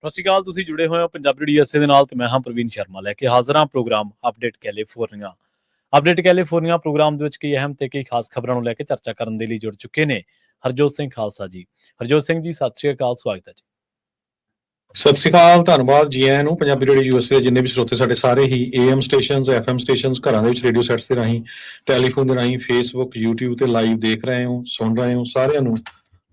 ਸਤਿ ਸ਼੍ਰੀ ਅਕਾਲ। ਤੁਸੀਂ ਜੁੜੇ ਹੋਏ ਹੋ ਪੰਜਾਬੀ ਡੀਐਸਏ ਦੇ ਨਾਲ ਤੇ ਮੈਂ ਹਾਂ ਪ੍ਰਵੀਨ ਸ਼ਰਮਾ ਲੈ ਕੇ ਹਾਜ਼ਰ ਹਾਂ program update California. Update California program ਦੇ ਵਿੱਚ ਕਈ ਅਹਿਮ ਤੇ ਕਈ ਖਾਸ ਖਬਰਾਂ ਨੂੰ ਲੈ ਕੇ ਚਰਚਾ ਕਰਨ ਦੇ ਲਈ ਜੁੜ ਚੁੱਕੇ ਨੇ ਹਰਜੋਤ ਸਿੰਘ ਖਾਲਸਾ ਜੀ। ਹਰਜੋਤ ਸਿੰਘ ਜੀ, ਸਤਿ ਸ਼੍ਰੀ ਅਕਾਲ, ਸਵਾਗਤ ਹੈ ਜੀ। ਸਤਿ ਸ਼੍ਰੀ ਅਕਾਲ, ਧੰਨਵਾਦ ਜੀ ਆਇਆਂ ਨੂੰ। ਪੰਜਾਬੀ ਰੇਡੀਓ ਯੂਐਸਏ ਦੇ ਜਿੰਨੇ ਵੀ ਸਰੋਤੇ ਸਾਡੇ ਸਾਰੇ ਹੀ AM ਸਟੇਸ਼ਨਸ, FM ਸਟੇਸ਼ਨਸ, ਘਰਾਂ ਦੇ ਵਿੱਚ ਰੇਡੀਓ ਸੈਟਸ ਦੇ ਰਾਹੀਂ, ਟੈਲੀਫੋਨ ਦੇ ਰਾਹੀਂ, ਫੇਸਬੁੱਕ, YouTube ਤੇ ਲਾਈਵ ਦੇਖ ਰਹੇ ਹੋ, ਸੁਣ ਰਹੇ ਹੋ, ਸਾਰਿਆਂ ਨੂੰ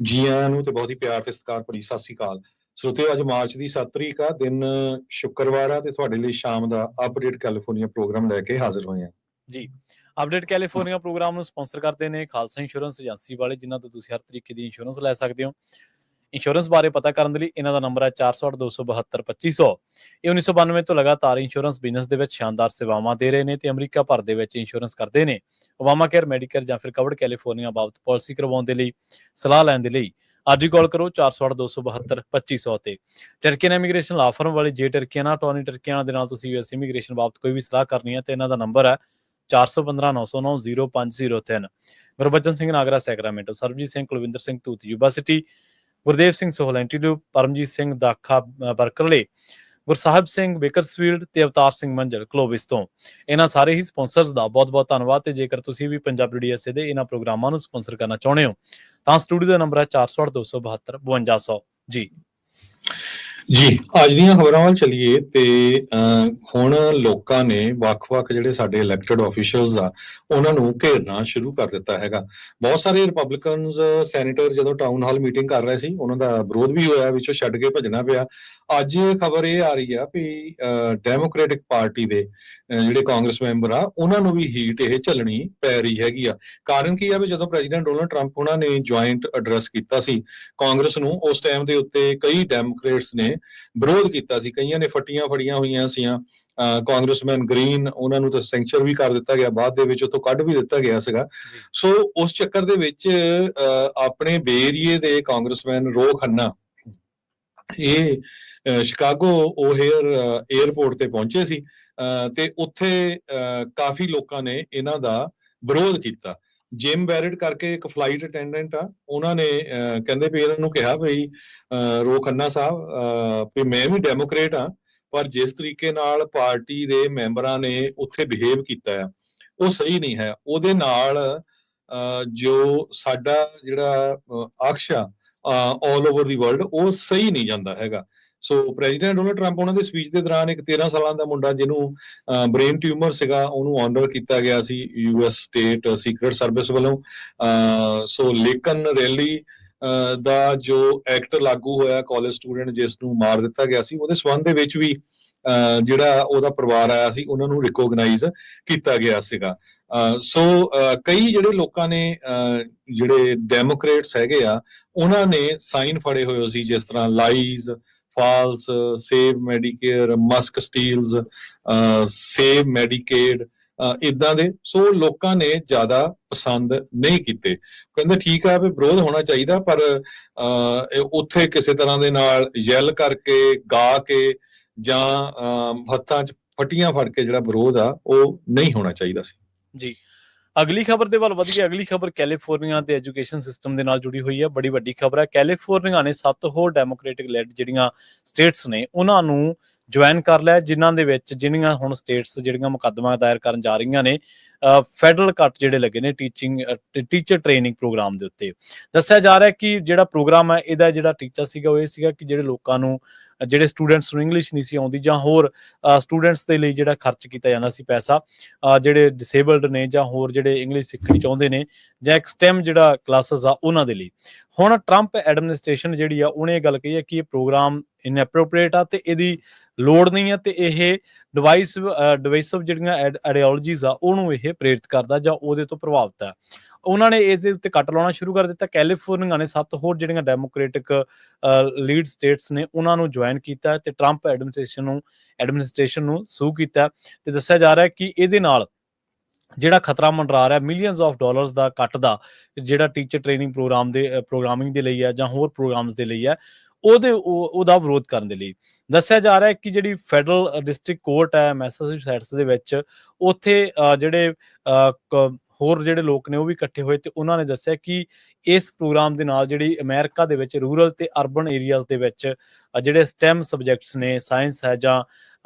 ਜੀ ਆਇਆਂ ਨੂੰ ਤੇ ਬਹੁਤ ਹੀ ਪਿਆਰ ਤੇ ਸਤਿਕਾਰ ਭਰੀ ਸਤਿ ਸ਼੍ਰੀ ਅਕਾਲ। ਸਰੋਤੇ, ਅੱਜ ਮਾਰਚ ਦੀ 7 ਤਰੀਕ ਆ, ਦਿਨ ਸ਼ੁੱਕਰਵਾਰ ਆ ਤੇ ਤੁਹਾਡੇ ਲਈ ਸ਼ਾਮ ਦਾ ਅਪਡੇਟ ਕੈਲੀਫੋਰਨੀਆ ਪ੍ਰੋਗਰਾਮ ਲੈ ਕੇ ਹਾਜ਼ਰ ਹੋਏ ਹਾਂ ਜੀ। ਅਪਡੇਟ ਕੈਲੀਫੋਰਨੀਆ ਪ੍ਰੋਗਰਾਮ ਨੂੰ ਸਪਾਂਸਰ ਕਰਦੇ ਨੇ ਖਾਲਸਾ ਇੰਸ਼ੋਰੈਂਸ ਏਜੰਸੀ ਵਾਲੇ, ਜਿਨ੍ਹਾਂ ਤੋਂ ਤੁਸੀਂ ਹਰ ਤਰੀਕੇ ਦੀ ਇੰਸ਼ੋਰੈਂਸ ਲੈ ਸਕਦੇ ਹੋ। ਇੰਸ਼ੋਰੈਂਸ ਬਾਰੇ ਪਤਾ ਕਰਨ ਦੇ ਲਈ ਇਹਨਾਂ ਦਾ ਨੰਬਰ ਹੈ 408-272-2500। ਇਹ 1992 ਤੋਂ ਲਗਾਤਾਰ ਇੰਸ਼ੋਰੈਂਸ ਬਿਜ਼ਨਸ ਦੇ ਵਿੱਚ ਸ਼ਾਨਦਾਰ ਸੇਵਾਵਾਂ ਦੇ ਰਹੇ ਨੇ ਤੇ ਅਮਰੀਕਾ ਭਰ ਦੇ ਵਿੱਚ ਇੰਸ਼ੋਰੈਂਸ ਕਰਦੇ ਨੇ। ਓਬਾਮਾ ਕੇਅਰ, ਮੈਡੀਕੇਅਰ ਜਾਂ ਫਿਰ ਕਵਰਡ ਕੈਲੀਫੋਰਨੀਆ ਬਾਬਤ ਪਾਲਿਸੀ ਕਰਵਾਉਣ ਦੇ ਲਈ, ਸਲਾਹ ਲੈਣ ਦੇ ਲਈ ਅੱਜ ਹੀ ਕਾਲ ਕਰੋ 408-272-2500 ਤੇ। ਟਰਕੀਅਨ ਇਮੀਗ੍ਰੇਸ਼ਨ ਲਾ ਫਰਮ ਵਾਲੀ ਜੇ ਟਰਕੀਆਨਾ ਟੋਨੀ ਟਰਕੀਆਨਾ ਦੇ ਨਾਲ ਤੁਸੀਂ US ਇਮੀਗ੍ਰੇਸ਼ਨ ਬਾਬਤ ਕੋਈ ਵੀ ਸਲਾਹ ਕਰਨੀ ਹੈ ਤੇ ਇਹਨਾਂ ਦਾ ਨੰਬਰ ਹੈ 415-909-0503। Gurbachan Singh Nagra Sacramento, Sarabjit Singh Kulwinder Singh Dhoot Yuba City, Gurdev Singh Sohal ਐਂਟੀਟਿਊਡ, ਪਰਮਜੀਤ ਸਿੰਘ ਦਾਖਾ ਬਰਕਰਲੇ, ਗੁਰਸਾਹਿਬ ਸਿੰਘ ਬੇਕਰਸਫੀਲਡ ਤੇ ਅਵਤਾਰ ਸਿੰਘ ਮੰਜਲ ਕਲੋਵਿਸ ਤੋਂ। ਇਹਨਾਂ ਸਾਰੇ ਹੀ ਸਪਾਂਸਰਸ ਦਾ ਬਹੁਤ ਬਹੁਤ ਧੰਨਵਾਦ। ਤੇ ਜੇਕਰ ਤੁਸੀਂ ਵੀ ਪੰਜਾਬੀ ਡੀਐਸਏ ਦੇ ਇਹਨਾਂ ਪ੍ਰੋਗਰਾਮਾਂ ਨੂੰ ਸਪਾਂਸਰ ਕਰਨਾ ਚਾਹੁੰਦੇ ਹੋ ਤਾਂ ਸਟੂਡੀਓ ਦਾ ਨੰਬਰ ਹੈ 408-272-5200 ਜੀ। ਜੀ, ਅੱਜ ਦੀਆਂ ਖਬਰਾਂ ਵੱਲ ਚੱਲੀਏ ਤੇ ਹੁਣ ਲੋਕਾਂ ਨੇ ਵੱਖ-ਵੱਖ ਜਿਹੜੇ ਸਾਡੇ ਇਲੈਕਟਡ ਆਫੀਸ਼ੀਅਲਸ ਆ ਉਹਨਾਂ ਨੂੰ ਘੇਰਨਾ ਸ਼ੁਰੂ ਕਰ ਦਿੱਤਾ ਹੈਗਾ। ਬਹੁਤ ਸਾਰੇ ਰਿਪਬਲਿਕਨਸ ਸੈਨੇਟਰ ਜਦੋਂ ਟਾਊਨ ਹਾਲ ਮੀਟਿੰਗ ਕਰ ਰਹੇ ਸੀ, ਉਹਨਾਂ ਦਾ ਵਿਰੋਧ ਵੀ ਹੋਇਆ, ਵਿੱਚੋਂ ਛੱਡ ਕੇ ਭੱਜਣਾ ਪਿਆ। ਅੱਜ ਖਬਰ ਇਹ ਆ ਰਹੀ ਆ ਵੀ ਡੈਮੋਕ੍ਰੈਟਿਕ ਪਾਰਟੀ ਦੇ ਜਿਹੜੇ ਕਾਂਗਰਸ ਮੈਂਬਰ ਆ ਉਹਨਾਂ ਨੂੰ ਵੀ ਹੀਟ ਇਹ ਝੱਲਣੀ ਪੈ ਰਹੀ ਹੈਗੀ ਆ। ਕਾਰਨ ਕੀ ਆ ਵੀ ਜਦੋਂ ਪ੍ਰੈਜ਼ੀਡੈਂਟ ਡੋਨਲਡ ਟਰੰਪ ਉਹਨਾਂ ਨੇ ਜੁਆਇੰਟ ਐਡਰੈਸ ਕੀਤਾ ਸੀ ਕਾਂਗਰਸ ਨੂੰ, ਉਸ ਟਾਈਮ ਦੇ ਉੱਤੇ ਕਈ ਡੈਮੋਕ੍ਰੇਟਸ ਨੇ ਵਿਰੋਧ ਕੀਤਾ ਸੀ। ਕਈਆਂ ਨੇ ਫੱਟੀਆਂ ਫੜੀਆਂ ਹੋਈਆਂ ਸੀਆਂ। ਕਾਂਗਰਸਮੈਨ ਗ੍ਰੀਨ, ਉਹਨਾਂ ਨੂੰ ਤਾਂ ਸੈਂਕਚਰ ਵੀ ਕਰ ਦਿੱਤਾ ਗਿਆ, ਬਾਅਦ ਦੇ ਵਿੱਚ ਉੱਥੋਂ ਕੱਢ ਵੀ ਦਿੱਤਾ ਗਿਆ ਸੀਗਾ। ਸੋ ਉਸ ਚੱਕਰ ਦੇ ਵਿੱਚ ਆਪਣੇ ਬੇ ਏਰੀਏ ਦੇ ਕਾਂਗਰਸਮੈਨ ਰੋ ਖੰਨਾ ਇਹ ਸ਼ਿਕਾਗੋ ਓਹੇਅਰ ਏਅਰਪੋਰਟ ਤੇ ਪਹੁੰਚੇ ਸੀ ਤੇ ਉੱਥੇ ਕਾਫੀ ਲੋਕਾਂ ਨੇ ਇਹਨਾਂ ਦਾ ਵਿਰੋਧ ਕੀਤਾ। ਜਿਮ ਬੈਰਟ ਕਰਕੇ ਇੱਕ ਫਲਾਈਟ ਅਟੈਂਡੈਂਟ ਆ, ਉਹਨਾਂ ਨੇ ਕਹਿੰਦੇ ਵੀ ਇਹਨਾਂ ਨੂੰ ਕਿਹਾ ਵੀ ਰੋ ਖੰਨਾ ਸਾਹਿਬ ਵੀ ਮੈਂ ਵੀ ਡੈਮੋਕ੍ਰੇਟ ਆ, ਪਰ ਜਿਸ ਤਰੀਕੇ ਨਾਲ ਪਾਰਟੀ ਦੇ ਮੈਂਬਰਾਂ ਨੇ ਉੱਥੇ ਬਿਹੇਵ ਕੀਤਾ ਆ ਉਹ ਸਹੀ ਨਹੀਂ ਹੈ। ਉਹਦੇ ਨਾਲ ਜੋ ਸਾਡਾ ਜਿਹੜਾ ਅਕਸ਼ ਆ ਆਲ ਓਵਰ ਦੀ ਵਰਲਡ, ਉਹ ਸਹੀ ਨਹੀਂ ਜਾਂਦਾ ਹੈਗਾ। ਸੋ ਪ੍ਰੈਜ਼ੀਡੈਂਟ ਡੋਨਲਡ ਟਰੰਪ ਉਹਨਾਂ ਦੀ ਸਪੀਚ ਦੇ ਦੌਰਾਨ ਇੱਕ 13 ਸਾਲਾਂ ਦਾ ਮੁੰਡਾ ਜਿਹਨੂੰ ਬ੍ਰੇਨ ਟਿਊਮਰ ਸੀਗਾ, ਉਹਨੂੰ ਆਨਰ ਕੀਤਾ ਗਿਆ ਸੀ US ਸਟੇਟ ਸੀਕ੍ਰੇਟ ਸਰਵਿਸ ਵੱਲੋਂ। ਸੋ ਲੇਕਨ ਰੈਲੀ ਦਾ ਜੋ ਐਕਟ ਲਾਗੂ ਹੋਇਆ, ਕਾਲਜ ਸਟੂਡੈਂਟ ਜਿਸ ਨੂੰ ਮਾਰ ਦਿੱਤਾ ਗਿਆ ਸੀ, ਉਹਦੇ ਸੰਬੰਧ ਦੇ ਵਿੱਚ ਵੀ ਜਿਹੜਾ ਉਹਦਾ ਪਰਿਵਾਰ ਆਇਆ ਸੀ ਉਹਨਾਂ ਨੂੰ ਰਿਕੋਗਨਾਈਜ਼ ਕੀਤਾ ਗਿਆ ਸੀਗਾ। ਸੋ ਕਈ ਜਿਹੜੇ ਲੋਕਾਂ ਨੇ ਜਿਹੜੇ ਡੈਮੋਕ੍ਰੇਟਸ ਹੈਗੇ ਆ ਉਹਨਾਂ ਨੇ ਸਾਈਨ ਫੜੇ ਹੋਏ ਸੀ, ਜਿਸ ਤਰ੍ਹਾਂ lies, false, save Medicare, Musk Steeles, save Medicaid, ਇਦਾਂ ਦੇ। ਸੋ ਲੋਕਾਂ ਨੇ ਜ਼ਿਆਦਾ ਪਸੰਦ ਨਹੀਂ ਕੀਤੇ। ਕਹਿੰਦੇ ਠੀਕ ਆ ਵੀ ਵਿਰੋਧ ਹੋਣਾ ਚਾਹੀਦਾ, ਪਰ ਉੱਥੇ ਕਿਸੇ ਤਰ੍ਹਾਂ ਦੇ ਨਾਲ ਯੈਲ ਕਰਕੇ, ਗਾ ਕੇ ਜਾਂ ਹੱਥਾਂ 'ਚ ਫੱਟੀਆਂ ਫੜ ਕੇ ਜਿਹੜਾ ਵਿਰੋਧ ਆ ਉਹ ਨਹੀਂ ਹੋਣਾ ਚਾਹੀਦਾ ਸੀ ਜੀ। ਅਗਲੀ ਖਬਰ ਦੇ ਵੱਲ ਵਧੀਏ। ਅਗਲੀ ਖਬਰ ਕੈਲੀਫੋਰਨੀਆ ਦੇ ਐਜੂਕੇਸ਼ਨ ਸਿਸਟਮ ਦੇ ਨਾਲ ਜੁੜੀ ਹੋਈ ਹੈ। ਬੜੀ ਵੱਡੀ ਖਬਰ ਹੈ। ਕੈਲੀਫੋਰਨੀਆ ਨੇ 7 ਹੋਰ ਡੈਮੋਕ੍ਰੈਟਿਕ ਲੈਡ ਜਿਹੜੀਆਂ ਸਟੇਟਸ ਨੇ ਉਹਨਾਂ ਨੂੰ ਜੁਆਇਨ ਕਰ ਲਿਆ, ਜਿਨ੍ਹਾਂ ਦੇ ਵਿੱਚ ਜਿਹੜੀਆਂ ਹੁਣ ਸਟੇਟਸ ਜਿਹੜੀਆਂ ਮੁਕੱਦਮਾ ਦਾਇਰ ਕਰਨ ਜਾ ਰਹੀਆਂ ਨੇ ਫੈਡਰਲ ਕੱਟ ਜਿਹੜੇ ਲੱਗੇ ਨੇ ਟੀਚਰ ਟ੍ਰੇਨਿੰਗ ਪ੍ਰੋਗਰਾਮ ਦੇ ਉੱਤੇ। ਦੱਸਿਆ ਜਾ ਰਿਹਾ ਕਿ ਜਿਹੜਾ ਪ੍ਰੋਗਰਾਮ ਹੈ ਇਹਦਾ ਜਿਹੜਾ ਟੀਚਾ ਸੀਗਾ ਉਹ ਇਹ ਸੀਗਾ ਕਿ ਜਿਹੜੇ ਲੋਕਾਂ ਨੂੰ, ਜਿਹੜੇ ਸਟੂਡੈਂਟਸ ਨੂੰ ਇੰਗਲਿਸ਼ ਨਹੀਂ ਸੀ ਆਉਂਦੀ ਜਾਂ ਹੋਰ ਸਟੂਡੈਂਟਸ ਦੇ ਲਈ ਜਿਹੜਾ ਖਰਚ ਕੀਤਾ ਜਾਂਦਾ ਸੀ ਪੈਸਾ, ਜਿਹੜੇ ਡਿਸੇਬਲਡ ਨੇ ਜਾਂ ਹੋਰ ਜਿਹੜੇ ਇੰਗਲਿਸ਼ ਸਿੱਖਣੀ ਚਾਹੁੰਦੇ ਨੇ ਜਾਂ ਇੱਕ ਸਟੈਮ ਜਿਹੜਾ ਕਲਾਸਿਸ ਆ ਉਹਨਾਂ ਦੇ ਲਈ। ਹੁਣ ਟਰੰਪ ਐਡਮਿਨਿਸਟ੍ਰੇਸ਼ਨ ਜਿਹੜੀ ਆ ਉਹਨੇ ਇਹ ਗੱਲ ਕਹੀ ਹੈ ਕਿ ਇਹ ਪ੍ਰੋਗਰਾਮ ਇਨਐਪਰੋਪ੍ਰੀਏਟ ਆ ਤੇ ਇਹਦੀ ਲੋੜ ਨਹੀਂ ਹੈ ਤੇ ਇਹ ਡਿਵਾਈਸਿਵ ਜਿਹੜੀਆਂ ਆਈਡੀਓਲੋਜੀਜ਼ ਆ ਉਹਨੂੰ ਇਹ ਪ੍ਰੇਰਿਤ ਕਰਦਾ ਜਾਂ ਉਹਦੇ ਤੋਂ ਪ੍ਰਭਾਵਿਤ ਹੈ। ਉਹਨਾਂ ਨੇ ਇਸ ਦੇ ਉੱਤੇ ਕੱਟ ਲਾਉਣਾ ਸ਼ੁਰੂ ਕਰ ਦਿੱਤਾ। ਕੈਲੀਫੋਰਨੀਆ ਨੇ 7 ਹੋਰ ਜਿਹੜੀਆਂ ਡੈਮੋਕ੍ਰੈਟਿਕ ਲੀਡ ਸਟੇਟਸ ਨੇ ਉਹਨਾਂ ਨੂੰ ਜੁਆਇਨ ਕੀਤਾ ਤੇ ਟਰੰਪ ਐਡਮਿਨਿਸਟ੍ਰੇਸ਼ਨ ਨੂੰ ਸੂ ਕੀਤਾ। ਤੇ ਦੱਸਿਆ ਜਾ ਰਿਹਾ ਕਿ ਇਹਦੇ ਨਾਲ ਜਿਹੜਾ ਖਤਰਾ ਮੰਡਰਾ ਰਿਹਾ ਮਿਲੀਅਨਸ ਆਫ ਡਾਲਰਸ ਦਾ ਕੱਟ ਦਾ, ਜਿਹੜਾ ਟੀਚਰ ਟ੍ਰੇਨਿੰਗ ਪ੍ਰੋਗਰਾਮਿੰਗ ਦੇ ਲਈ ਹੈ ਜਾਂ ਹੋਰ ਪ੍ਰੋਗਰਾਮਸ ਦੇ ਲਈ ਹੈ, ਉਹਦਾ ਵਿਰੋਧ ਕਰਨ ਦੇ ਲਈ। ਦੱਸਿਆ ਜਾ ਰਿਹਾ ਕਿ ਜਿਹੜੀ ਫੈਡਰਲ ਡਿਸਟ੍ਰਿਕਟ ਕੋਰਟ ਹੈ ਮੈਸਾਚੂਸੈਟਸ ਦੇ ਵਿੱਚ, ਉੱਥੇ ਜਿਹੜੇ ਹੋਰ ਜਿਹੜੇ ਲੋਕ ਨੇ ਉਹ ਵੀ ਇਕੱਠੇ ਹੋਏ ਤੇ ਉਹਨਾਂ ਨੇ ਦੱਸਿਆ ਕਿ ਇਸ ਪ੍ਰੋਗਰਾਮ ਦੇ ਨਾਲ ਜਿਹੜੀ ਅਮਰੀਕਾ ਦੇ ਵਿੱਚ ਰੂਰਲ ਤੇ ਅਰਬਨ ਏਰੀਆਜ਼ ਦੇ ਵਿੱਚ ਜਿਹੜੇ STEM ਸਬਜੈਕਟਸ ਨੇ, ਸਾਇੰਸ ਹੈ ਜਾਂ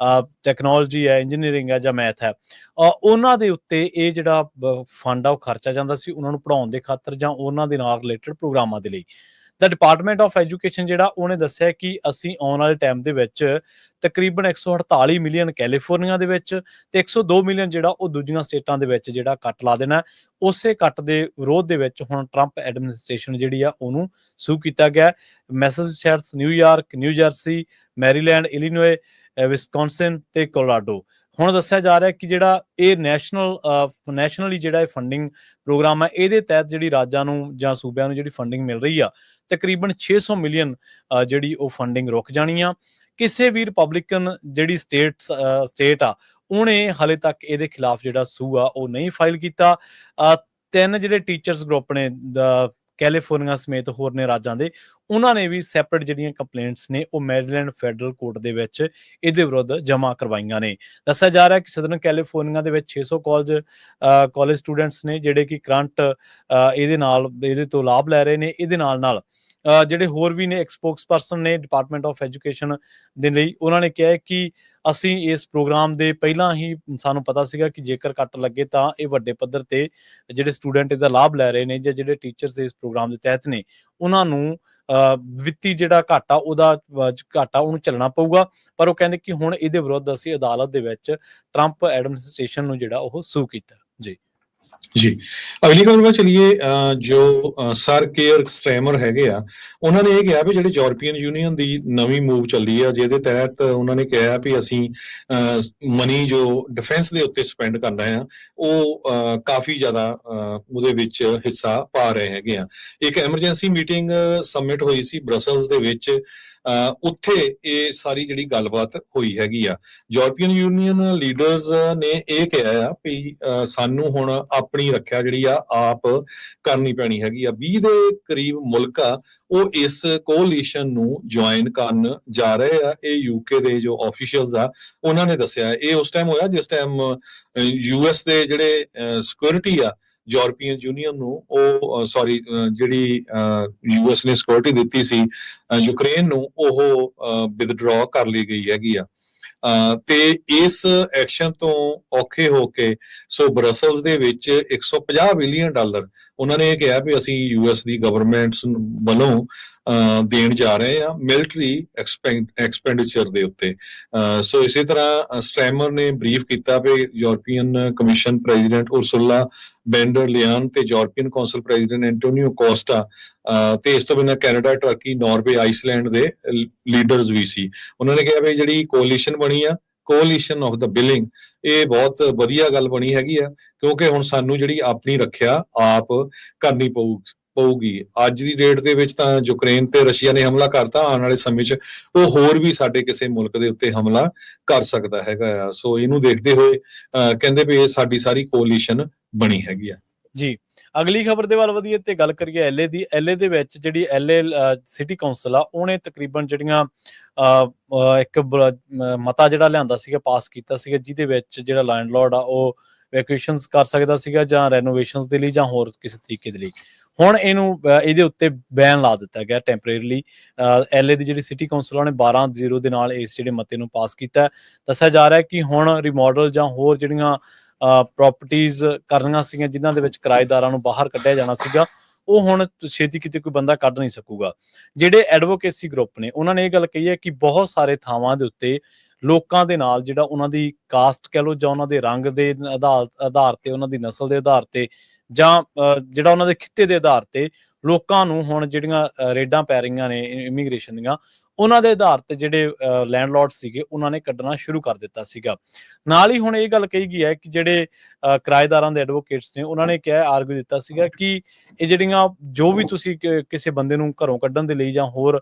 ਟੈਕਨੋਲੋਜੀ ਹੈ, ਇੰਜੀਨੀਅਰਿੰਗ ਹੈ ਜਾਂ ਮੈਥ ਹੈ, ਉਹਨਾਂ ਦੇ ਉੱਤੇ ਇਹ ਜਿਹੜਾ ਫੰਡ ਆ ਉਹ ਖਰਚਿਆ ਜਾਂਦਾ ਸੀ ਉਹਨਾਂ ਨੂੰ ਪੜ੍ਹਾਉਣ ਦੇ ਖਾਤਰ ਜਾਂ ਉਹਨਾਂ ਦੇ ਨਾਲ ਰਿਲੇਟਡ ਪ੍ਰੋਗਰਾਮਾਂ ਦੇ ਲਈ। ਦਾ ਡਿਪਾਰਟਮੈਂਟ ਆਫ ਐਜੂਕੇਸ਼ਨ ਜਿਹੜਾ ਉਹਨੇ ਦੱਸਿਆ ਕਿ ਅਸੀਂ ਆਉਣ ਵਾਲੇ ਟਾਈਮ ਦੇ ਵਿੱਚ ਤਕਰੀਬਨ 148 ਮਿਲੀਅਨ ਕੈਲੀਫੋਰਨੀਆ ਦੇ ਵਿੱਚ ਤੇ 102 ਮਿਲੀਅਨ ਜਿਹੜਾ ਉਹ ਦੂਜੀਆਂ ਸਟੇਟਾਂ ਦੇ ਵਿੱਚ ਜਿਹੜਾ ਕੱਟ ਲਾ ਦੇਣਾ। ਉਸੇ ਕੱਟ ਦੇ ਵਿਰੋਧ ਦੇ ਵਿੱਚ ਹੁਣ ਟਰੰਪ ਐਡਮਿਨਿਸਟ੍ਰੇਸ਼ਨ ਜਿਹੜੀ ਆ ਉਹਨੂੰ ਸੂ ਕੀਤਾ ਗਿਆ। Massachusetts, New York, New Jersey, Maryland, Illinois, Wisconsin ਤੇ ਕੋਲੋਰਾਡੋ। ਹੁਣ ਦੱਸਿਆ ਜਾ ਰਿਹਾ ਕਿ ਜਿਹੜਾ ਇਹ ਨੈਸ਼ਨਲੀ ਜਿਹੜਾ ਇਹ ਫੰਡਿੰਗ ਪ੍ਰੋਗਰਾਮ ਹੈ ਇਹਦੇ ਤਹਿਤ ਜਿਹੜੀ ਰਾਜਾਂ ਨੂੰ ਜਾਂ ਸੂਬਿਆਂ ਨੂੰ ਜਿਹੜੀ ਫੰਡਿੰਗ ਮਿਲ ਰਹੀ ਆ ਤਕਰੀਬਨ 600 ਮਿਲੀਅਨ ਜਿਹੜੀ ਉਹ ਫੰਡਿੰਗ ਰੁਕ ਜਾਣੀ ਆ। ਕਿਸੇ ਵੀ ਰਿਪਬਲਿਕਨ ਜਿਹੜੀ ਸਟੇਟ ਆ ਉਹਨੇ ਹਾਲੇ ਤੱਕ ਇਹਦੇ ਖਿਲਾਫ ਜਿਹੜਾ ਸੂ ਆ ਉਹ ਨਹੀਂ ਫਾਈਲ ਕੀਤਾ। ਤਿੰਨ ਜਿਹੜੇ ਟੀਚਰਸ ਗਰੁੱਪ ਨੇ ਕੈਲੀਫੋਰਨੀਆ ਸਮੇਤ ਹੋਰ ਨੇ ਰਾਜਾਂ ਦੇ, ਉਹਨਾਂ ਨੇ ਵੀ ਸੈਪਰੇਟ ਜਿਹੜੀਆਂ ਕੰਪਲੇਂਟਸ ਨੇ ਉਹ ਮੈਰੀਲੈਂਡ ਫੈਡਰਲ ਕੋਰਟ ਦੇ ਵਿੱਚ ਇਹਦੇ ਵਿਰੁੱਧ ਜਮ੍ਹਾਂ ਕਰਵਾਈਆਂ ਨੇ। ਦੱਸਿਆ ਜਾ ਰਿਹਾ ਕਿ ਸਦਰਨ ਕੈਲੀਫੋਰਨੀਆ ਦੇ ਵਿੱਚ 600 ਕਾਲਜ ਸਟੂਡੈਂਟਸ ਨੇ ਜਿਹੜੇ ਕਿ ਕਰੰਟ ਇਹਦੇ ਤੋਂ ਲਾਭ ਲੈ ਰਹੇ ਨੇ। ਇਹਦੇ ਨਾਲ ਜਿਹੜੇ ਹੋਰ ਵੀ ਨੇ ਸਪੋਕਸ ਪਰਸਨ ਨੇ ਡਿਪਾਰਟਮੈਂਟ ਆਫ ਐਜੂਕੇਸ਼ਨ ਦੇ ਲਈ, ਉਹਨਾਂ ਨੇ ਕਿਹਾ ਕਿ ਅਸੀਂ ਇਸ ਪ੍ਰੋਗਰਾਮ ਦੇ ਪਹਿਲਾਂ ਹੀ ਸਾਨੂੰ ਪਤਾ ਸੀਗਾ ਕਿ ਜੇਕਰ ਕੱਟ ਲੱਗੇ ਤਾਂ ਇਹ ਵੱਡੇ ਪੱਧਰ ਤੇ ਜਿਹੜੇ ਸਟੂਡੈਂਟ ਇਹਦਾ ਲਾਭ ਲੈ ਰਹੇ ਨੇ ਜਾਂ ਜਿਹੜੇ ਟੀਚਰਸ ਇਸ ਪ੍ਰੋਗਰਾਮ ਦੇ ਤਹਿਤ ਨੇ ਉਹਨਾਂ ਨੂੰ ਵਿੱਤੀ ਜਿਹੜਾ ਘਾਟਾ ਉਹਨੂੰ ਝੱਲਣਾ ਪਊਗਾ। ਪਰ ਉਹ ਕਹਿੰਦੇ ਕਿ ਹੁਣ ਇਹਦੇ ਵਿਰੁੱਧ ਅਸੀਂ ਅਦਾਲਤ ਦੇ ਵਿੱਚ ਟਰੰਪ ਐਡਮਿਨਿਸਟ੍ਰੇਸ਼ਨ ਨੂੰ ਜਿਹੜਾ ਉਹ ਸੂ ਕੀਤਾ। ਜੀ ਅਗਲੀ ਖਬਰ ਵੱਲ ਚਲੀਏ। ਜੋ ਸਰ ਕੇਅਰ ਸਟੈਮਰ ਹੈਗੇ ਆ, ਉਹਨਾਂ ਨੇ ਇਹ ਕਿਹਾ ਵੀ ਜਿਹੜੇ ਯੂਰਪੀਅਨ ਯੂਨੀਅਨ ਦੀ ਨਵੀਂ ਮੂਵ ਚੱਲੀ ਆ ਜਿਹਦੇ ਤਹਿਤ ਉਹਨਾਂ ਨੇ ਕਿਹਾ ਵੀ ਅਸੀਂ ਮਨੀ ਜੋ ਡਿਫੈਂਸ ਦੇ ਉੱਤੇ ਸਪੈਂਡ ਕਰਨਾ ਆ ਉਹ ਕਾਫੀ ਜ਼ਿਆਦਾ ਉਹਦੇ ਵਿੱਚ ਹਿੱਸਾ ਪਾ ਰਹੇ ਹੈਗੇ ਆ। ਇੱਕ ਐਮਰਜੈਂਸੀ ਮੀਟਿੰਗ ਸਬਮਿਟ ਹੋਈ ਸੀ ਬਰਸਲਸ ਦੇ ਵਿੱਚ, ਉੱਥੇ ਇਹ ਸਾਰੀ ਜਿਹੜੀ ਗੱਲਬਾਤ ਹੋਈ ਹੈਗੀ ਆ। ਯੂਰਪੀਅਨ ਯੂਨੀਅਨ ਲੀਡਰਸ ਨੇ ਇਹ ਕਿਹਾ ਆ ਵੀ ਸਾਨੂੰ ਹੁਣ ਆਪਣੀ ਰੱਖਿਆ ਜਿਹੜੀ ਆ ਆਪ ਕਰਨੀ ਪੈਣੀ ਹੈਗੀ ਆ। 20 ਦੇ ਕਰੀਬ ਮੁਲਕ ਆ ਉਹ ਇਸ ਕੋਲੀਸ਼ਨ ਨੂੰ ਜੁਆਇਨ ਕਰਨ ਜਾ ਰਹੇ ਆ। ਇਹ ਯੂਕੇ ਦੇ ਜੋ ਆਫੀਸ਼ੀਅਲਸ ਆ ਉਹਨਾਂ ਨੇ ਦੱਸਿਆ। ਇਹ ਉਸ ਟਾਈਮ ਹੋਇਆ ਜਿਸ ਟਾਈਮ US ਦੇ ਜਿਹੜੇ ਸਿਕਿਉਰਿਟੀ ਆ ਯੂਰਪੀਅਨ ਯੂਨੀਅਨ ਨੂੰ ਜਿਹੜੀ US ਨੇ ਸਿਕਿਉਰਿਟੀ ਦਿੱਤੀ ਸੀ ਯੂਕਰੇਨ ਨੂੰ ਉਹ ਵਿਦਡਰਾ ਕਰ ਲਈ ਗਈ ਹੈਗੀ ਆ। ਤੇ ਇਸ ਐਕਸ਼ਨ ਤੋਂ ਔਖੇ ਹੋ ਕੇ ਸੋ ਬਰਸਲਸ ਦੇ ਵਿੱਚ $150 ਬਿਲੀਅਨ ਉਹਨਾਂ ਨੇ ਇਹ ਕਿਹਾ ਵੀ ਅਸੀਂ US ਦੀ ਗਵਰਨਮੈਂਟਸ ਵੱਲੋਂ ਦੇਣ ਜਾ ਰਹੇ ਆ ਮਿਲਟਰੀ ਐਕਸਪੈਂਡੀਚਰ ਦੇ ਉੱਤੇ। ਸੋ ਇਸੇ ਤਰ੍ਹਾਂ ਸਟੈਮਰ ਨੇ ਬਰੀਫ ਕੀਤਾ ਵੀ ਯੂਰਪੀਅਨ ਕਮਿਸ਼ਨ ਪ੍ਰੈਜ਼ੀਡੈਂਟ ਉਰਸੁਲਾ ਬੈਂਡਰ ਲਿਆਨ ਤੇ European council president Antonio Costa ਤੇ ਇਸ ਤੋਂ ਬਿਨਾਂ ਕੈਨੇਡਾ, ਟਰਕੀ, ਨਾਰਵੇ, ਆਈਸਲੈਂਡ ਦੇ ਲੀਡਰਸ ਵੀ ਸੀ। ਉਹਨਾਂ ਨੇ ਕਿਹਾ ਵੀ ਜਿਹੜੀ ਕੋਲੀਸ਼ਨ ਬਣੀ ਆ, ਕੋਲੀਸ਼ਨ ਆਫ ਦਾ ਬਿਲਿੰਗ, ਇਹ ਬਹੁਤ ਵਧੀਆ ਗੱਲ ਬਣੀ ਹੈਗੀ ਆ ਕਿਉਂਕਿ ਹੁਣ ਸਾਨੂੰ ਜਿਹੜੀ ਆਪਣੀ ਰੱਖਿਆ ਆਪ ਕਰਨੀ ਪਊਗੀ। ਅੱਜ ਦੀ ਡੇਟ ਦੇ ਵਿੱਚ ਤਾਂ ਯੂਕਰੇਨ ਤੇ ਰਸ਼ੀਆ ਨੇ ਹਮਲਾ ਕਰਤਾ, ਆਉਣ ਵਾਲੇ ਸਮੇਂ 'ਚ ਉਹ ਹੋਰ ਵੀ ਸਾਡੇ ਕਿਸੇ ਮੁਲਕ ਦੇ ਉੱਤੇ ਹਮਲਾ ਕਰ ਸਕਦਾ ਹੈਗਾ ਆ। ਸੋ ਇਹਨੂੰ ਦੇਖਦੇ ਹੋਏ ਕਹਿੰਦੇ ਵੀ ਇਹ ਸਾਡੀ ਸਾਰੀ ਕੋਲੀਸ਼ਨ ਬਣੀ ਹੈਗੀ ਆ। ਜੀ ਅਗਲੀ ਖਬਰ ਦੇ ਵੱਲ ਵਧੀਏ ਤੇ ਗੱਲ ਕਰੀਏ ਐਲਏ ਦੀ। ਐਲਏ ਦੇ ਵਿੱਚ ਜਿਹੜੀ ਐਲਏ ਸਿਟੀ ਕਾਉਂਸਲ ਆ ਉਹਨੇ ਤਕਰੀਬਨ ਜਿਹੜੀਆਂ ਇੱਕ ਮਤਾ ਜਿਹੜਾ ਲਿਆਂਦਾ ਸੀਗਾ, ਪਾਸ ਕੀਤਾ ਸੀਗਾ, ਜਿਹਦੇ ਵਿੱਚ ਜਿਹੜਾ ਲੈਂਡਲੋਰਡ ਆ ਉਹ ਵੈਕੂਏਸ਼ਨਸ ਕਰ ਸਕਦਾ ਸੀਗਾ ਜਾਂ ਰੈਨੋਵੇਸ਼ਨਸ ਦੇ ਲਈ ਜਾਂ ਹੋਰ ਕਿਸੇ ਤਰੀਕੇ ਦੇ ਲਈ। ਹੁਣ ਇਹਦੇ ਉੱਤੇ ਬੈਨ ਲਾ ਦਿੱਤਾ ਗਿਆ ਟੈਂਪਰੇਰੀਲੀ। ਐਲਏ ਦੀ ਜਿਹੜੀ ਸਿਟੀ ਕਾਉਂਸਲ ਉਹਨੇ 12-0 ਦੇ ਨਾਲ ਇਸ ਜਿਹੜੇ ਮਤੇ ਨੂੰ ਪਾਸ ਕੀਤਾ। ਦੱਸਿਆ ਜਾ ਰਿਹਾ ਕਿ ਹੁਣ ਰਿਮੋਡਲ ਜਾਂ ਹੋਰ ਜਿਹੜੀਆਂ ਪ੍ਰੋਪਰਟੀਜ਼ ਕਰਨੀਆਂ ਸੀਗੀਆਂ ਜਿਨ੍ਹਾਂ ਦੇ ਵਿੱਚ ਕਿਰਾਏਦਾਰਾਂ ਨੂੰ ਬਾਹਰ ਕੱਢਿਆ ਜਾਣਾ ਸੀਗਾ, ਉਹ ਹੁਣ ਛੇਤੀ ਕਿਤੇ ਕੋਈ ਬੰਦਾ ਕੱਢ ਨਹੀਂ ਸਕੂਗਾ। ਜਿਹੜੇ ਐਡਵੋਕੇਸੀ ਗਰੁੱਪ ਨੇ ਉਹਨਾਂ ਨੇ ਇਹ ਗੱਲ ਕਹੀ ਹੈ ਕਿ ਬਹੁਤ ਸਾਰੇ ਥਾਵਾਂ ਦੇ ਉੱਤੇ ਲੋਕਾਂ ਦੇ ਨਾਲ ਜਿਹੜਾ ਉਹਨਾਂ ਦੀ ਕਾਸਟ ਕਹਿ ਲਓ ਜਾਂ ਉਹਨਾਂ ਦੇ ਰੰਗ ਦੇ ਆਧਾਰ ਤੇ, ਉਹਨਾਂ ਦੀ ਨਸਲ ਦੇ ਆਧਾਰ ਤੇ ਜਾਂ ਜਿਹੜਾ ਉਹਨਾਂ ਦੇ ਖਿੱਤੇ ਦੇ ਆਧਾਰ ਤੇ ਲੋਕਾਂ ਨੂੰ ਹੁਣ ਜਿਹੜੀਆਂ ਰੇਡਾਂ ਪੈ ਰਹੀਆਂ ਨੇ ਇਮੀਗ੍ਰੇਸ਼ਨ ਦੀਆਂ, ਉਹਨਾਂ ਦੇ ਆਧਾਰ ਤੇ ਜਿਹੜੇ ਲੈਂਡਲੋਰਡ ਸੀਗੇ ਉਹਨਾਂ ਨੇ ਕੱਢਣਾ ਸ਼ੁਰੂ ਕਰ ਦਿੱਤਾ ਸੀਗਾ। ਨਾਲ ਹੀ ਹੁਣ ਇਹ ਗੱਲ ਕਹੀ ਗਈ ਹੈ ਕਿ ਜਿਹੜੇ ਕਿਰਾਏਦਾਰਾਂ ਦੇ ਐਡਵੋਕੇਟਸ ਨੇ ਉਹਨਾਂ ਨੇ ਆਰਗੂ ਦਿੱਤਾ ਸੀਗਾ ਕਿ ਇਹ ਜਿਹੜੀਆਂ ਜੋ ਵੀ ਤੁਸੀਂ ਕਿਸੇ ਬੰਦੇ ਨੂੰ ਘਰੋਂ ਕੱਢਣ ਦੇ ਲਈ ਜਾਂ ਹੋਰ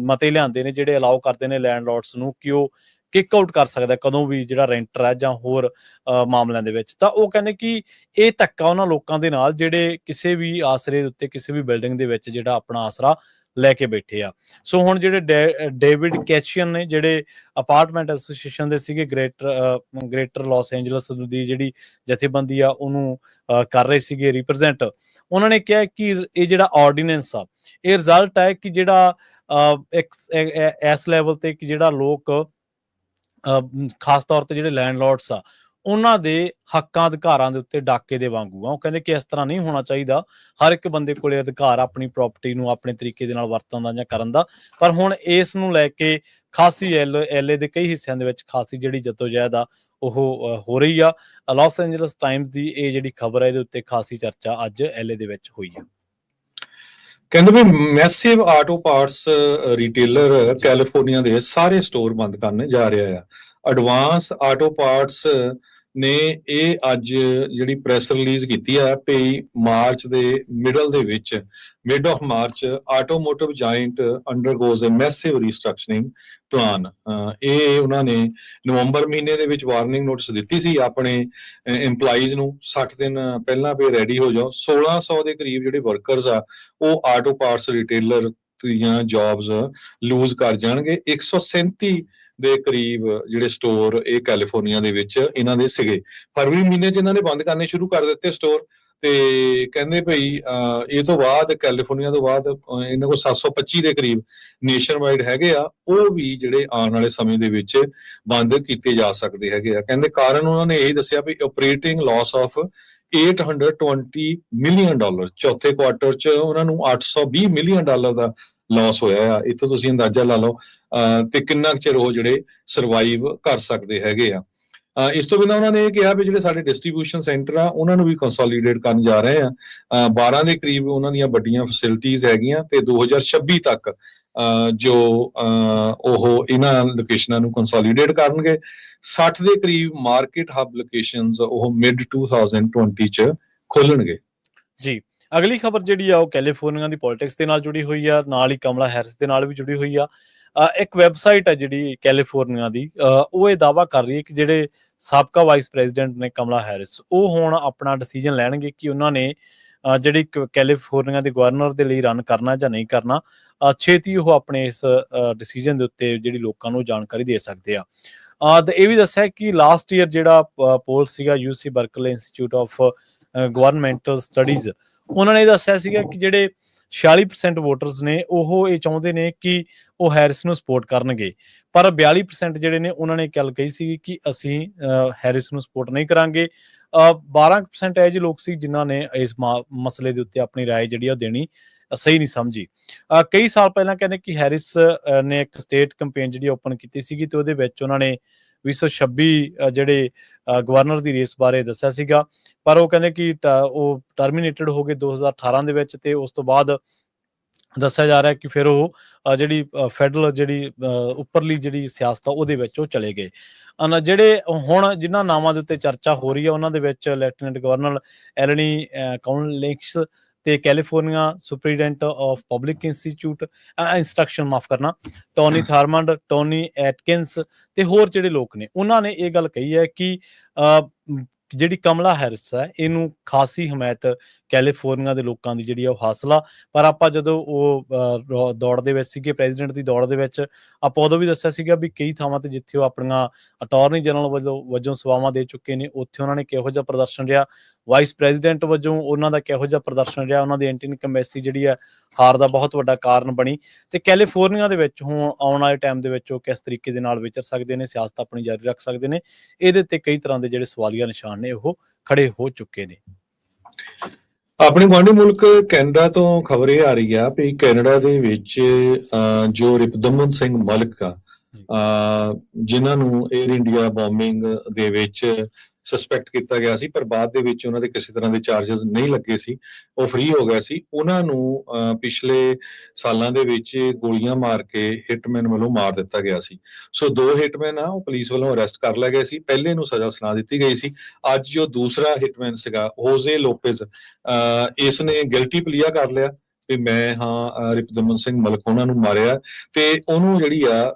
ਮਤੇ ਲਿਆਂਦੇ ਨੇ ਜਿਹੜੇ ਅਲਾਓ ਕਰਦੇ ਨੇ ਲੈਂਡਲੋਰਡਸ ਨੂੰ ਕਿ ਉਹ ਕਿਕ ਆਊਟ ਕਰ ਸਕਦਾ ਕਦੋਂ ਵੀ ਜਿਹੜਾ ਰੈਂਟਰ ਹੈ ਜਾਂ ਹੋਰ ਮਾਮਲਿਆਂ ਦੇ ਵਿੱਚ, ਤਾਂ ਉਹ ਕਹਿੰਦੇ ਕਿ ਇਹ ਧੱਕਾ ਉਹਨਾਂ ਲੋਕਾਂ ਦੇ ਨਾਲ ਜਿਹੜੇ ਕਿਸੇ ਵੀ ਆਸਰੇ ਦੇ ਉੱਤੇ ਕਿਸੇ ਵੀ ਬਿਲਡਿੰਗ ਦੇ ਵਿੱਚ ਜਿਹੜਾ ਆਪਣਾ ਆਸਰਾ ਲੈ ਕੇ ਬੈਠੇ ਆ। ਸੋ ਹੁਣ ਜਿਹੜੇ ਡੇਵਿਡ ਕੈਚੀਅਨ ਨੇ, ਜਿਹੜੇ ਅਪਾਰਟਮੈਂਟ ਐਸੋਸੀਏਸ਼ਨ ਦੇ ਸੀਗੇ, ਗ੍ਰੇਟਰ ਲਾਸ ਐਂਜਲਸ ਦੀ ਜਿਹੜੀ ਜਥੇਬੰਦੀ ਆ ਉਹਨੂੰ ਕਰ ਰਹੇ ਸੀਗੇ ਰਿਪਰੈਜ਼ੈਂਟ, ਉਹਨਾਂ ਨੇ ਕਿਹਾ ਕਿ ਇਹ ਜਿਹੜਾ ਆਰਡੀਨੈਂਸ ਆ ਇਹ ਰਿਜ਼ਲਟ ਹੈ ਕਿ ਜਿਹੜਾ ਇਸ ਲੈਵਲ ਤੇ ਕਿ ਜਿਹੜਾ ਲੋਕ ਖਾਸ ਤੌਰ ਤੇ ਜਿਹੜੇ ਲੈਂਡਲੋਰਡਸ ਆ ਉਹਨਾਂ ਦੇ ਹੱਕਾਂ ਅਧਿਕਾਰਾਂ ਦੇ ਉੱਤੇ ਡਾਕੇ ਦੇ ਵਾਂਗੂ ਆ। ਉਹ ਕਹਿੰਦੇ ਕਿ ਇਸ ਤਰ੍ਹਾਂ ਨਹੀਂ ਹੋਣਾ ਚਾਹੀਦਾ, ਹਰ ਇੱਕ ਬੰਦੇ ਕੋਲੇ ਅਧਿਕਾਰ ਆਪਣੀ ਪ੍ਰਾਪਰਟੀ ਨੂੰ ਆਪਣੇ ਤਰੀਕੇ ਦੇ ਨਾਲ ਵਰਤਣ ਦਾ ਜਾਂ ਕਰਨ ਦਾ। ਪਰ ਹੁਣ ਇਸ ਨੂੰ ਲੈ ਕੇ ਖਾਸੀ ਐਲਏ ਦੇ ਕਈ ਹਿੱਸਿਆਂ ਦੇ ਵਿੱਚ ਖਾਸੀ ਜਿਹੜੀ ਜਦੋਜਹਿਦ ਆ ਉਹ ਹੋ ਰਹੀ ਆ। ਲਾਸ ਐਂਜਲਸ ਟਾਈਮਜ਼ ਦੀ ਇਹ ਜਿਹੜੀ ਖਬਰ ਹੈ ਇਹਦੇ ਉੱਤੇ ਖਾਸੀ ਚਰਚਾ ਅੱਜ ਐਲਏ ਦੇ ਵਿੱਚ ਹੋਈ ਆ। ਕਹਿੰਦੇ ਵੀ massive auto parts retailer California ਦੇ ਸਾਰੇ ਸਟੋਰ ਬੰਦ ਕਰਨ ਜਾ ਰਿਹਾ ਆ। ਐਡਵਾਂਸ ਆਟੋ ਪਾਰਟਸ ਨੇ ਇਹ ਅੱਜ ਜਿਹੜੀ ਪ੍ਰੈਸ ਰਿਲੀਜ਼ ਕੀਤੀ ਹੈ ਵੀ ਮਾਰਚ ਦੇ mid of March automotive giant undergoes a massive restructuring plan. ਇਹ ਉਹਨਾਂ ਨੇ ਨਵੰਬਰ ਮਹੀਨੇ ਦੇ ਵਿੱਚ ਵਾਰਨਿੰਗ ਨੋਟਿਸ ਦਿੱਤੀ ਸੀ ਆਪਣੇ EMPLOYEES ਨੂੰ 60 ਦਿਨ ਪਹਿਲਾਂ ਵੀ ਰੈਡੀ ਹੋ ਜਾਓ। 1600 ਦੇ ਕਰੀਬ ਜਿਹੜੇ ਵਰਕਰਸ ਆ ਉਹ ਆਟੋ ਪਾਰਟਸ ਰਿਟੇਲਰ ਦੀਆਂ ਜੌਬਸ ਲੂਜ਼ ਕਰ ਜਾਣਗੇ। 137 ਦੇ ਕਰੀਬ ਜਿਹੜੇ ਸਟੋਰ ਇਹ ਕੈਲੀਫੋਰਨੀਆ ਦੇ ਵਿੱਚ ਇਹਨਾਂ ਦੇ ਸੀਗੇ। ਫਰਵਰੀ ਮਹੀਨੇ 'ਚ ਇਹਨਾਂ ਨੇ ਬੰਦ ਕਰਨੇ ਸ਼ੁਰੂ ਕਰ ਦਿੱਤੇ ਸਟੋਰ, ਤੇ ਕਹਿੰਦੇ ਭਈ ਇਹ ਤੋਂ ਬਾਅਦ ਕੈਲੀਫੋਰਨੀਆ ਤੋਂ ਬਾਅਦ ਇਹਨਾਂ ਕੋਲ 725 ਦੇ ਕਰੀਬ ਨੇਸ਼ਨ ਵਾਈਡ ਹੈਗੇ ਆ, ਉਹ ਵੀ ਜਿਹੜੇ ਆਉਣ ਵਾਲੇ ਸਮੇਂ ਦੇ ਵਿੱਚ ਬੰਦ ਕੀਤੇ ਜਾ ਸਕਦੇ ਹੈਗੇ ਆ। ਕਹਿੰਦੇ ਕਾਰਨ ਉਹਨਾਂ ਨੇ ਇਹ ਦੱਸਿਆ ਵੀ ਆਪਰੇਟਿੰਗ ਲਾਸ ਆਫ $820 ਮਿਲੀਅਨ, ਚੌਥੇ ਕੁਆਟਰ 'ਚ ਉਹਨਾਂ ਨੂੰ $820 ਮਿਲੀਅਨ ਦਾ ਲਾਸ ਹੋਇਆ ਆ। ਇੱਥੋਂ ਤੁਸੀਂ ਅੰਦਾਜ਼ਾ ਲਾ ਲਓ ਤੇ ਕਿੰਨਾ ਚਿਰ ਉਹ ਜਿਹੜੇ ਸਰਵਾਈਵ ਕਰ ਸਕਦੇ ਹੈਗੇ ਆ। ਇਸ ਤੋਂ ਬਿਨਾਂ ਉਹਨਾਂ ਨੇ ਇਹ ਕਿਹਾ ਵੀ ਜਿਹੜੇ ਸਾਡੇ ਡਿਸਟ੍ਰੀਬਿਊਸ਼ਨ ਸੈਂਟਰ ਆ ਉਹਨਾਂ ਨੂੰ ਵੀ ਕੰਸੋਲੀਡੇਟ ਕਰਨ ਜਾ ਰਹੇ ਆ। 12 ਦੇ ਕਰੀਬ ਉਹਨਾਂ ਦੀਆਂ ਵੱਡੀਆਂ ਫੈਸਿਲਿਟੀਜ਼ ਹੈਗੀਆਂ ਤੇ 2026 ਤੱਕ ਜੋ ਉਹ ਇਹਨਾਂ ਲੋਕੇਸ਼ਨਾਂ ਨੂੰ ਕੰਸੋਲੀਡੇਟ ਕਰਨਗੇ। 60 ਦੇ ਕਰੀਬ ਮਾਰਕੀਟ ਹਬ ਲੋਕੇਸ਼ਨਸ ਉਹ ਮਿਡ 2020 ਚ ਖੋਲਣਗੇ। ਜੀ, ਅਗਲੀ ਖਬਰ ਜਿਹੜੀ ਆ ਉਹ ਕੈਲੀਫੋਰਨੀਆ ਦੀ ਪੋਲਿਟਿਕਸ ਦੇ ਨਾਲ ਜੁੜੀ ਹੋਈ ਆ, ਨਾਲ ਹੀ ਕਮਲਾ ਹੈਰਿਸ ਦੇ ਨਾਲ ਵੀ ਜੁੜੀ ਹੋਈ ਆ। ਇੱਕ ਵੈਬਸਾਈਟ ਹੈ ਜਿਹੜੀ ਕੈਲੀਫੋਰਨੀਆ ਦੀ, ਉਹ ਇਹ ਦਾਅਵਾ ਕਰ ਰਹੀ ਹੈ ਕਿ ਜਿਹੜੇ ਸਾਬਕਾ ਵਾਈਸ ਪ੍ਰੈਜ਼ੀਡੈਂਟ ਨੇ ਕਮਲਾ ਹੈਰਿਸ, ਉਹ ਹੁਣ ਆਪਣਾ ਡਿਸੀਜਨ ਲੈਣਗੇ ਕਿ ਉਹਨਾਂ ਨੇ ਜਿਹੜੀ ਕੈਲੀਫੋਰਨੀਆ ਦੇ ਗਵਰਨਰ ਦੇ ਲਈ ਰਨ ਕਰਨਾ ਜਾਂ ਨਹੀਂ ਕਰਨਾ। ਛੇਤੀ ਉਹ ਆਪਣੇ ਇਸ ਡਿਸੀਜਨ ਦੇ ਉੱਤੇ ਜਿਹੜੀ ਲੋਕਾਂ ਨੂੰ ਜਾਣਕਾਰੀ ਦੇ ਸਕਦੇ ਆ। ਤੇ ਇਹ ਵੀ ਦੱਸਿਆ ਕਿ ਲਾਸਟ ਈਅਰ ਜਿਹੜਾ ਪੋਲ ਸੀਗਾ UC Berkeley Institute of Governmental Studies, ਉਹਨਾਂ ਨੇ ਦੱਸਿਆ ਸੀਗਾ ਕਿ ਜਿਹੜੇ 46% ਵੋਟਰਸ ਨੇ ਉਹ ਇਹ ਚਾਹੁੰਦੇ ਨੇ ਕਿ ਉਹ ਹੈਰਿਸ ਨੂੰ ਸਪੋਰਟ ਕਰਨਗੇ, ਪਰ 42% ਜਿਹੜੇ ਨੇ ਉਹਨਾਂ ਨੇ ਗੱਲ ਕਹੀ ਸੀ ਕਿ ਅਸੀਂ ਹੈਰਿਸ ਨੂੰ ਸਪੋਰਟ ਨਹੀਂ ਕਰਾਂਗੇ। 12% ਇਹ ਜਿਹੇ ਲੋਕ ਸੀ ਜਿਨ੍ਹਾਂ ਨੇ ਇਸ ਮਸਲੇ ਦੇ ਉੱਤੇ ਆਪਣੀ ਰਾਏ ਜਿਹੜੀ ਉਹ ਦੇਣੀ ਸਹੀ ਨਹੀਂ ਸਮਝੀ। ਕਈ ਸਾਲ ਪਹਿਲਾਂ ਕਹਿੰਦੇ ਕਿ ਹੈਰਿਸ ਨੇ ਇੱਕ ਸਟੇਟ ਕੈਂਪੇਨ ਜਿਹੜੀ ਓਪਨ ਕੀਤੀ ਸੀਗੀ ਤੇ ਉਹਦੇ ਵਿੱਚ ਉਹਨਾਂ ਨੇ 226 ਜਿਹੜੇ ਗਵਰਨਰ ਦੀ ਰੇਸ ਬਾਰੇ ਦੱਸਿਆ ਸੀਗਾ, ਪਰ ਉਹ ਕਹਿੰਦੇ ਕਿ ਉਹ ਟਰਮੀਨੇਟਡ ਹੋ ਗਏ 2018 ਦੇ ਵਿੱਚ, ਤੇ ਉਸ ਤੋਂ ਬਾਅਦ ਦੱਸਿਆ ਜਾ ਰਿਹਾ ਕਿ ਫਿਰ ਉਹ ਜਿਹੜੀ ਫੈਡਰਲ ਜਿਹੜੀ ਉੱਪਰਲੀ ਜਿਹੜੀ ਸਿਆਸਤ ਆ ਉਹਦੇ ਵਿੱਚ ਉਹ ਚਲੇ ਗਏ। ਜਿਹੜੇ ਹੁਣ ਜਿਨ੍ਹਾਂ ਨਾਵਾਂ ਦੇ ਉੱਤੇ ਚਰਚਾ ਹੋ ਰਹੀ ਹੈ ਉਹਨਾਂ ਦੇ ਵਿੱਚ ਲੈਫਟੀਨੈਂਟ ਗਵਰਨਰ ਐਲਨੀ ਕਾਉਂਲਿੰਕਸ ਤੇ California superintendent of public instruction Tony Thurmond, Tony Atkins ਤੇ ਹੋਰ ਜਿਹੜੇ ਲੋਕ ਨੇ, ਉਹਨਾਂ ਨੇ ਇਹ ਗੱਲ ਕਹੀ ਹੈ ਕਿ ਜਿਹੜੀ ਕਮਲਾ ਹੈਰਿਸ ਹੈ ਇਹਨੂੰ ਖਾਸੀ ਹਮਾਇਤ ਕੈਲੀਫੋਰਨੀਆ ਦੇ ਲੋਕਾਂ ਦੀ ਜਿਹੜੀ ਉਹ ਹਾਸਲ ਆ। ਪਰ ਆਪਾਂ ਜਦੋਂ ਉਹ ਦੌੜ ਦੇ ਵਿੱਚ ਸੀਗੇ, ਪ੍ਰੈਜ਼ੀਡੈਂਟ ਦੀ ਦੌੜ ਦੇ ਵਿੱਚ, ਆਪਾਂ ਉਦੋਂ ਵੀ ਦੱਸਿਆ ਸੀਗਾ ਵੀ ਕਈ ਥਾਵਾਂ ਤੇ ਜਿੱਥੇ ਉਹ ਆਪਣੀਆਂ ਅਟਾਰਨੀ ਜਨਰਲ ਵਜੋਂ ਸੇਵਾਵਾਂ ਦੇ ਚੁੱਕੇ ਨੇ ਉੱਥੇ ਉਹਨਾਂ ਨੇ ਕਿਹੋ ਜਿਹਾ ਪ੍ਰਦਰਸ਼ਨ ਰਿਹਾ, ਵਾਈਸ ਪ੍ਰੈਜ਼ੀਡੈਂਟ ਵਜੋਂ ਉਹਨਾਂ ਦਾ ਕਿਹੋ ਜਿਹਾ ਪ੍ਰਦਰਸ਼ਨ ਰਿਹਾ, ਉਹਨਾਂ ਦੀ ਐਂਟੀ ਇਨਕੰਬੈਂਸੀ ਜਿਹੜੀ ਹੈ ਹਾਰ ਦਾ ਬਹੁਤ ਵੱਡਾ ਕਾਰਨ ਬਣੀ। ਤੇ ਕੈਲੀਫੋਰਨੀਆ ਦੇ ਵਿੱਚ ਹੁਣ ਆਉਣ ਵਾਲੇ ਟਾਈਮ ਦੇ ਵਿੱਚ ਉਹ ਕਿਸ ਤਰੀਕੇ ਦੇ ਨਾਲ ਵਿਚਰ ਸਕਦੇ ਨੇ, ਸਿਆਸਤ ਆਪਣੀ ਜਾਰੀ ਰੱਖ ਸਕਦੇ ਨੇ, ਇਹਦੇ ਤੇ ਕਈ ਤਰ੍ਹਾਂ ਦੇ ਜਿਹੜੇ ਸਵਾਲੀਆ ਨਿਸ਼ਾਨ ਨੇ ਉਹ ਖੜੇ ਹੋ ਚੁੱਕੇ ਨੇ। ਆਪਣੇ ਗੁਆਂਢੀ ਮੁਲਕ ਕੈਨੇਡਾ ਤੋਂ ਖਬਰ ਇਹ ਆ ਰਹੀ ਆ ਵੀ ਕੈਨੇਡਾ ਦੇ ਵਿੱਚ ਜੋ ਰਿਪੁਦਮਨ ਸਿੰਘ ਮਲਿਕ ਆ, ਜਿਨ੍ਹਾਂ ਨੂੰ 에ਅਰ ਇੰਡੀਆ ਬੋਮਿੰਗ ਦੇ ਵਿੱਚ ਸਸਪੈਕਟ ਕੀਤਾ ਗਿਆ ਸੀ, ਪਰ ਬਾਅਦ ਦੇ ਵਿੱਚ ਉਹਨਾਂ ਦੇ ਕਿਸੇ ਤਰ੍ਹਾਂ ਦੇ ਚਾਰजेस ਨਹੀਂ ਲੱਗੇ ਸੀ, ਉਹ ਫ੍ਰੀ ਹੋ ਗਿਆ ਸੀ। ਉਹਨਾਂ ਨੂੰ ਪਿਛਲੇ ਸਾਲਾਂ ਦੇ ਵਿੱਚ ਗੋਲੀਆਂ ਮਾਰ ਕੇ ਹਿਟਮੈਨ ਵੱਲੋਂ ਮਾਰ ਦਿੱਤਾ ਗਿਆ ਸੀ। ਸੋ 2 ਹਿਟਮੈਨ ਆ ਉਹ ਪੁਲਿਸ ਵੱਲੋਂ ਅਰੈਸਟ ਕਰ ਲਏ ਗਏ ਸੀ, ਪਹਿਲੇ ਨੂੰ ਸਜ਼ਾ ਸੁਣਾ ਦਿੱਤੀ ਗਈ ਸੀ। ਅੱਜ ਜੋ ਦੂਸਰਾ ਹਿਟਮੈਨ ਸੀਗਾ ਹੋਜ਼ੇ ਲੋਪੇਜ਼, ਇਸ ਨੇ ਗਿਲਟੀ ਪਲੀਆ ਕਰ ਲਿਆ ਵੀ ਮੈਂ ਰਿਪੁਦਮਨ ਸਿੰਘ ਮਲਿਕ ਉਹਨਾਂ ਨੂੰ ਮਾਰਿਆ, ਤੇ ਉਹਨੂੰ ਜਿਹੜੀ ਆ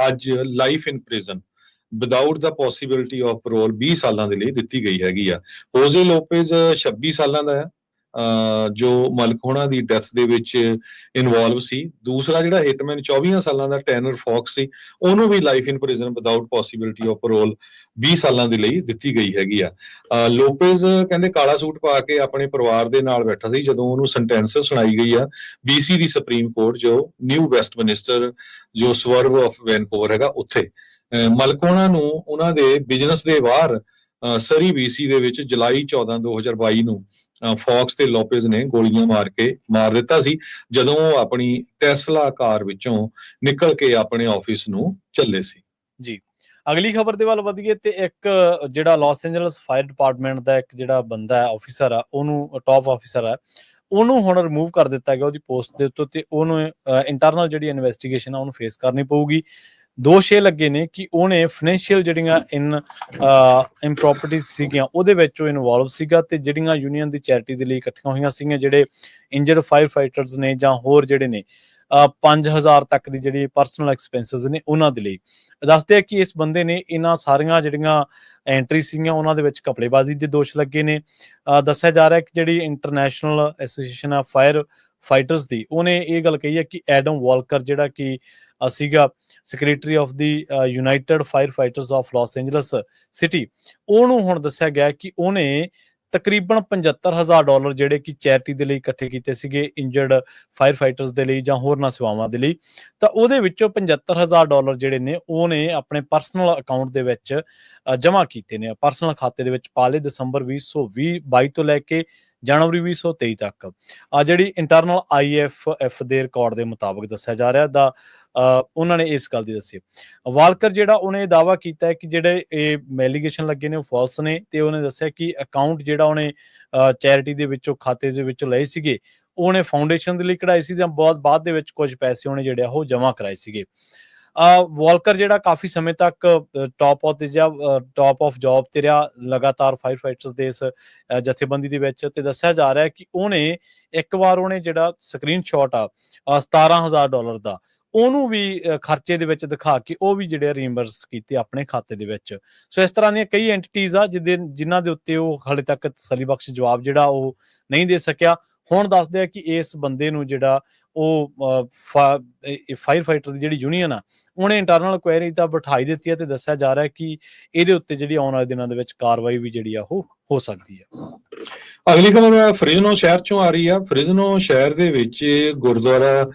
ਅੱਜ life in prison without the possibility of parole 20 ਸਾਲਾਂ ਦੇ ਲਈ ਦਿੱਤੀ ਗਈ ਹੈਗੀ ਆ। ਹੋਜ਼ੇ ਲੋਪੇਜ਼ 26 ਸਾਲਾਂ ਦਾ ਹੈ, ਜੋ ਮਲਕ ਹੋਣਾ ਦੀ ਡੈਥ ਦੇ ਵਿੱਚ ਇਨਵੋਲਵ ਸੀ। ਦੂਸਰਾ ਜਿਹੜਾ ਹਿਟਮੈਨ 24 ਸਾਲਾਂ ਦਾ ਟੈਨਰ ਫੌਕਸ ਸੀ, ਉਹਨੂੰ ਵੀ life in prison without possibility of parole 20 ਸਾਲਾਂ ਦੇ ਲਈ ਦਿੱਤੀ ਗਈ ਹੈਗੀ ਆ। ਲੋਪੇਜ਼ ਕਹਿੰਦੇ ਕਾਲਾ ਸੂਟ ਪਾ ਕੇ ਆਪਣੇ ਪਰਿਵਾਰ ਦੇ ਨਾਲ ਬੈਠਾ ਸੀ ਜਦੋਂ ਉਹਨੂੰ ਸੈਂਟੈਂਸ ਸੁਣਾਈ ਗਈ ਆ BC ਦੀ ਸੁਪਰੀਮ ਕੋਰਟ, ਜੋ ਨਿਊ ਵੈਸਟਮਿਨਿਸਟਰ ਜੋ ਸਵਰਬ ਆਫ ਵੈਨਕੂਵਰ ਹੈਗਾ ਉੱਥੇ। ਮਲਕ ਹੋਣਾ ਨੂੰ ਉਹਨਾਂ ਦੇ ਬਿਜ਼ਨਸ ਦੇ ਬਾਹਰ ਸਰੀ BC ਦੇ ਵਿੱਚ ਜੁਲਾਈ 14 2022 ਨੂੰ ਫੌਕਸ ਤੇ ਲੋਪੇਜ਼ ਨੇ ਗੋਲੀਆਂ ਮਾਰ ਕੇ ਮਾਰ ਦਿੱਤਾ ਸੀ ਜਦੋਂ ਉਹ ਆਪਣੀ ਟੈਸਲਾ ਕਾਰ ਵਿੱਚੋਂ ਨਿਕਲ ਕੇ ਆਪਣੇ ਆਫਿਸ ਨੂੰ ਚੱਲੇ ਸੀ। ਜੀ, ਅਗਲੀ ਖਬਰ ਦੇ ਵੱਲ ਵਧੀਏ ਤੇ ਇੱਕ ਜਿਹੜਾ ਲਾਸ ਐਂਜਲਸ ਫਾਇਰ ਡਿਪਾਰਟਮੈਂਟ ਦਾ ਇੱਕ ਜਿਹੜਾ ਬੰਦਾ ਹੈ, ਆਫੀਸਰ ਆ, ਉਹਨੂੰ ਟਾਪ ਆਫੀਸਰ ਹੈ, ਉਹਨੂੰ ਹੁਣ ਰਿਮੂਵ ਕਰ ਦਿੱਤਾ ਗਿਆ ਉਹਦੀ ਪੋਸਟ ਦੇ ਉੱਤੇ ਤੇ ਉਹਨੂੰ ਇੰਟਰਨਲ ਜਿਹੜੀ ਇਨਵੈਸਟੀਗੇਸ਼ਨ ਆ ਉਹਨੂੰ ਫੇਸ ਕਰਨੀ ਪਊਗੀ। ਦੋਸ਼ ਇਹ ਲੱਗੇ ਨੇ ਕਿ ਉਹਨੇ ਫਾਈਨੈਂਸ਼ੀਅਲ ਜਿਹੜੀਆਂ ਇੰਪ੍ਰੋਪਰਟੀਜ਼ ਸੀਗੀਆਂ ਉਹਦੇ ਵਿੱਚ ਉਹ ਇਨਵੋਲਵ ਸੀਗਾ ਤੇ ਜਿਹੜੀਆਂ ਯੂਨੀਅਨ ਦੀ ਚੈਰਿਟੀ ਦੇ ਲਈ ਇਕੱਠੀਆਂ ਹੋਈਆਂ ਸੀਗੀਆਂ, ਜਿਹੜੇ ਇੰਜਰਡ ਫਾਇਰ ਫਾਈਟਰਸ ਨੇ ਜਾਂ ਹੋਰ ਜਿਹੜੇ ਨੇ 5000 ਤੱਕ ਦੀ ਜਿਹੜੀ ਪਰਸਨਲ ਐਕਸਪੈਂਸਿਸ ਨੇ ਉਹਨਾਂ ਦੇ ਲਈ। ਦੱਸਦੇ ਆ ਕਿ ਇਸ ਬੰਦੇ ਨੇ ਇਹਨਾਂ ਸਾਰੀਆਂ ਜਿਹੜੀਆਂ ਐਂਟਰੀ ਸੀਗੀਆਂ ਉਹਨਾਂ ਦੇ ਵਿੱਚ ਘਪਲੇਬਾਜ਼ੀ ਦੇ ਦੋਸ਼ ਲੱਗੇ ਨੇ। ਦੱਸਿਆ ਜਾ ਰਿਹਾ ਕਿ ਜਿਹੜੀ ਇੰਟਰਨੈਸ਼ਨਲ ਐਸੋਸੀਏਸ਼ਨ ਆ ਫਾਇਰ ਫਾਈਟਰਸ ਦੀ, ਉਹਨੇ ਇਹ ਗੱਲ ਕਹੀ ਹੈ ਕਿ ਐਡਮ ਵਾਲਕਰ ਜਿਹੜਾ ਕਿ ਸੀਗਾ secretary of the united firefighters of Los Angeles city, ਉਹਨੂੰ ਹੁਣ ਦੱਸਿਆ ਗਿਆ ਕਿ ਉਹਨੇ ਤਕਰੀਬਨ $75,000 ਜਿਹੜੇ ਕਿ ਚੈਰਿਟੀ ਦੇ ਲਈ ਇਕੱਠੇ ਕੀਤੇ ਸੀਗੇ ਇੰਜਰਡ ਫਾਇਰ ਫਾਈਟਰਸ ਦੇ ਲਈ ਜਾਂ ਹੋਰਨਾਂ ਸੇਵਾਵਾਂ ਦੇ ਲਈ, ਤਾਂ ਉਹਦੇ ਵਿੱਚੋਂ $75,000 ਜਿਹੜੇ ਨੇ ਉਹਨੇ ਆਪਣੇ ਪਰਸਨਲ ਅਕਾਊਂਟ ਦੇ ਵਿੱਚ ਜਮ੍ਹਾਂ ਕੀਤੇ ਨੇ, ਪਰਸਨਲ ਖਾਤੇ ਦੇ ਵਿੱਚ ਪਾ ਲਏ ਦਸੰਬਰ 2022 ਤੋਂ ਲੈ ਕੇ ਜਨਵਰੀ 2023 ਤੱਕ। ਜਿਹੜੀ ਇੰਟਰਨਲ IFF ਦੇ ਰਿਕਾਰਡ ਦੇ ਮੁਤਾਬਕ ਦੱਸਿਆ ਜਾ ਰਿਹਾ ਦਾ ਉਹਨਾਂ ਨੇ ਇਸ ਗੱਲ ਦੀ ਦੱਸੀ। ਵਾਲਕਰ ਜਿਹੜਾ ਉਹਨੇ ਦਾਅਵਾ ਕੀਤਾ ਹੈ ਕਿ ਜਿਹੜੇ ਇਹ ਐਲੀਗੇਸ਼ਨ ਲੱਗੇ ਨੇ ਉਹ ਫਾਲਸ ਨੇ ਤੇ ਉਹਨੇ ਦੱਸਿਆ ਕਿ ਅਕਾਊਂਟ ਜਿਹੜਾ ਉਹਨੇ ਚੈਰਿਟੀ ਦੇ ਵਿੱਚੋਂ ਖਾਤੇ ਦੇ ਵਿੱਚੋਂ ਲਏ ਸੀਗੇ ਉਹਨੇ ਫਾਊਂਡੇਸ਼ਨ ਦੇ ਲਈ ਕਢਾਏ ਸੀ ਜਾਂ ਬਹੁਤ ਬਾਅਦ ਦੇ ਵਿੱਚ ਕੁਝ ਪੈਸੇ ਉਹਨੇ ਜਿਹੜੇ ਉਹ ਜਮ੍ਹਾਂ ਕਰਾਏ ਸੀਗੇ। ਵਾਲਕਰ ਜਿਹੜਾ ਕਾਫੀ ਸਮੇਂ ਤੱਕ ਟਾਪ ਆਫ ਜੌਬ ਤੇ ਰਿਹਾ ਲਗਾਤਾਰ ਫਾਇਰ ਫਾਈਟਰਸ ਦੇ ਇਸ ਜਥੇਬੰਦੀ ਦੇ ਵਿੱਚ, ਤੇ ਦੱਸਿਆ ਜਾ ਰਿਹਾ ਕਿ ਉਹਨੇ ਇੱਕ ਵਾਰ ਉਹਨੇ ਜਿਹੜਾ ਸਕਰੀਨਸ਼ਾਟ ਆ $17,000 ਦਾ ਉਹਨੂੰ ਵੀ ਖਰਚੇ ਦੇ ਵਿੱਚ ਦਿਖਾ ਕੇ ਉਹ ਵੀ ਜਿਹੜੇ ਰੀਇੰਬਰਸ ਕੀਤੇ ਆਪਣੇ ਖਾਤੇ ਦੇ ਵਿੱਚ। ਸੋ ਇਸ ਤਰ੍ਹਾਂ ਦੀਆਂ ਕਈ ਐਂਟੀਟੀਜ਼ ਆ ਜਿਨ੍ਹਾਂ ਦੇ ਉੱਤੇ ਉਹ ਹਾਲੇ ਤੱਕ ਤਸੱਲੀਬਖਸ਼ ਜਵਾਬ ਜਿਹੜਾ ਉਹ ਨਹੀਂ ਦੇ ਸਕਿਆ। ਹੁਣ ਦੱਸਦੇ ਆ ਕਿ ਇਸ ਬੰਦੇ ਨੂੰ ਜਿਹੜਾ ਉਹ ਫਾਇਰ ਫਾਈਟਰ ਦੀ ਜਿਹੜੀ ਯੂਨੀਅਨ ਆ ਉਹਨੇ ਇੰਟਰਨਲ ਇਨਕੁਆਇਰੀ ਤਾਂ ਬਿਠਾਈ ਦਿੱਤੀ ਹੈ ਤੇ ਦੱਸਿਆ ਜਾ ਰਿਹਾ ਕਿ ਇਹਦੇ ਉੱਤੇ ਜਿਹੜੀ ਆਉਣ ਵਾਲੇ ਦਿਨਾਂ ਦੇ ਵਿੱਚ ਕਾਰਵਾਈ ਵੀ ਜਿਹੜੀ ਆ ਉਹ ਹੋ ਸਕਦੀ ਹੈ। ਅਗਲੀ ਖਬਰ ਫ੍ਰਿਜ਼ਨੋ ਸ਼ਹਿਰ ਚੋਂ ਆ ਰਹੀ ਆ। ਫ੍ਰਿਜ਼ਨੋ ਸ਼ਹਿਰ ਦੇ ਵਿੱਚ ਗੁਰਦੁਆਰਾ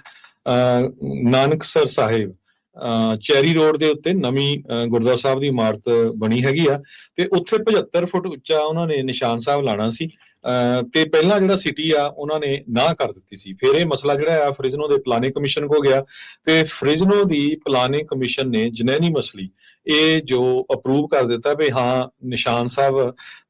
ਨਾਨਕਸਰ ਸਾਹਿਬ ਚੈਰੀ ਰੋਡ ਦੇ ਉੱਤੇ ਨਵੀਂ ਗੁਰਦੁਆਰਾ ਸਾਹਿਬ ਦੀ ਇਮਾਰਤ ਬਣੀ ਹੈਗੀ ਆ ਤੇ ਉੱਥੇ 75 ਫੁੱਟ ਉੱਚਾ ਉਹਨਾਂ ਨੇ ਨਿਸ਼ਾਨ ਸਾਹਿਬ ਲਾਣਾ ਸੀ ਤੇ ਪਹਿਲਾਂ ਜਿਹੜਾ ਸਿਟੀ ਆ ਉਹਨਾਂ ਨੇ ਨਾ ਕਰ ਦਿੱਤੀ ਸੀ। ਫਿਰ ਇਹ ਮਸਲਾ ਜਿਹੜਾ ਆ ਫ੍ਰਿਜ਼ਨੋ ਦੇ ਪਲਾਨਿੰਗ ਕਮਿਸ਼ਨ ਕੋ ਗਿਆ ਤੇ ਫ੍ਰਿਜ਼ਨੋ ਦੀ ਪਲਾਨਿੰਗ ਕਮਿਸ਼ਨ ਨੇ ਜਨੈਨੀ ਮਸਲੀ ਇਹ ਜੋ ਅਪਰੂਵ ਕਰ ਦਿੱਤਾ ਵੀ ਹਾਂ ਨਿਸ਼ਾਨ ਸਾਹਿਬ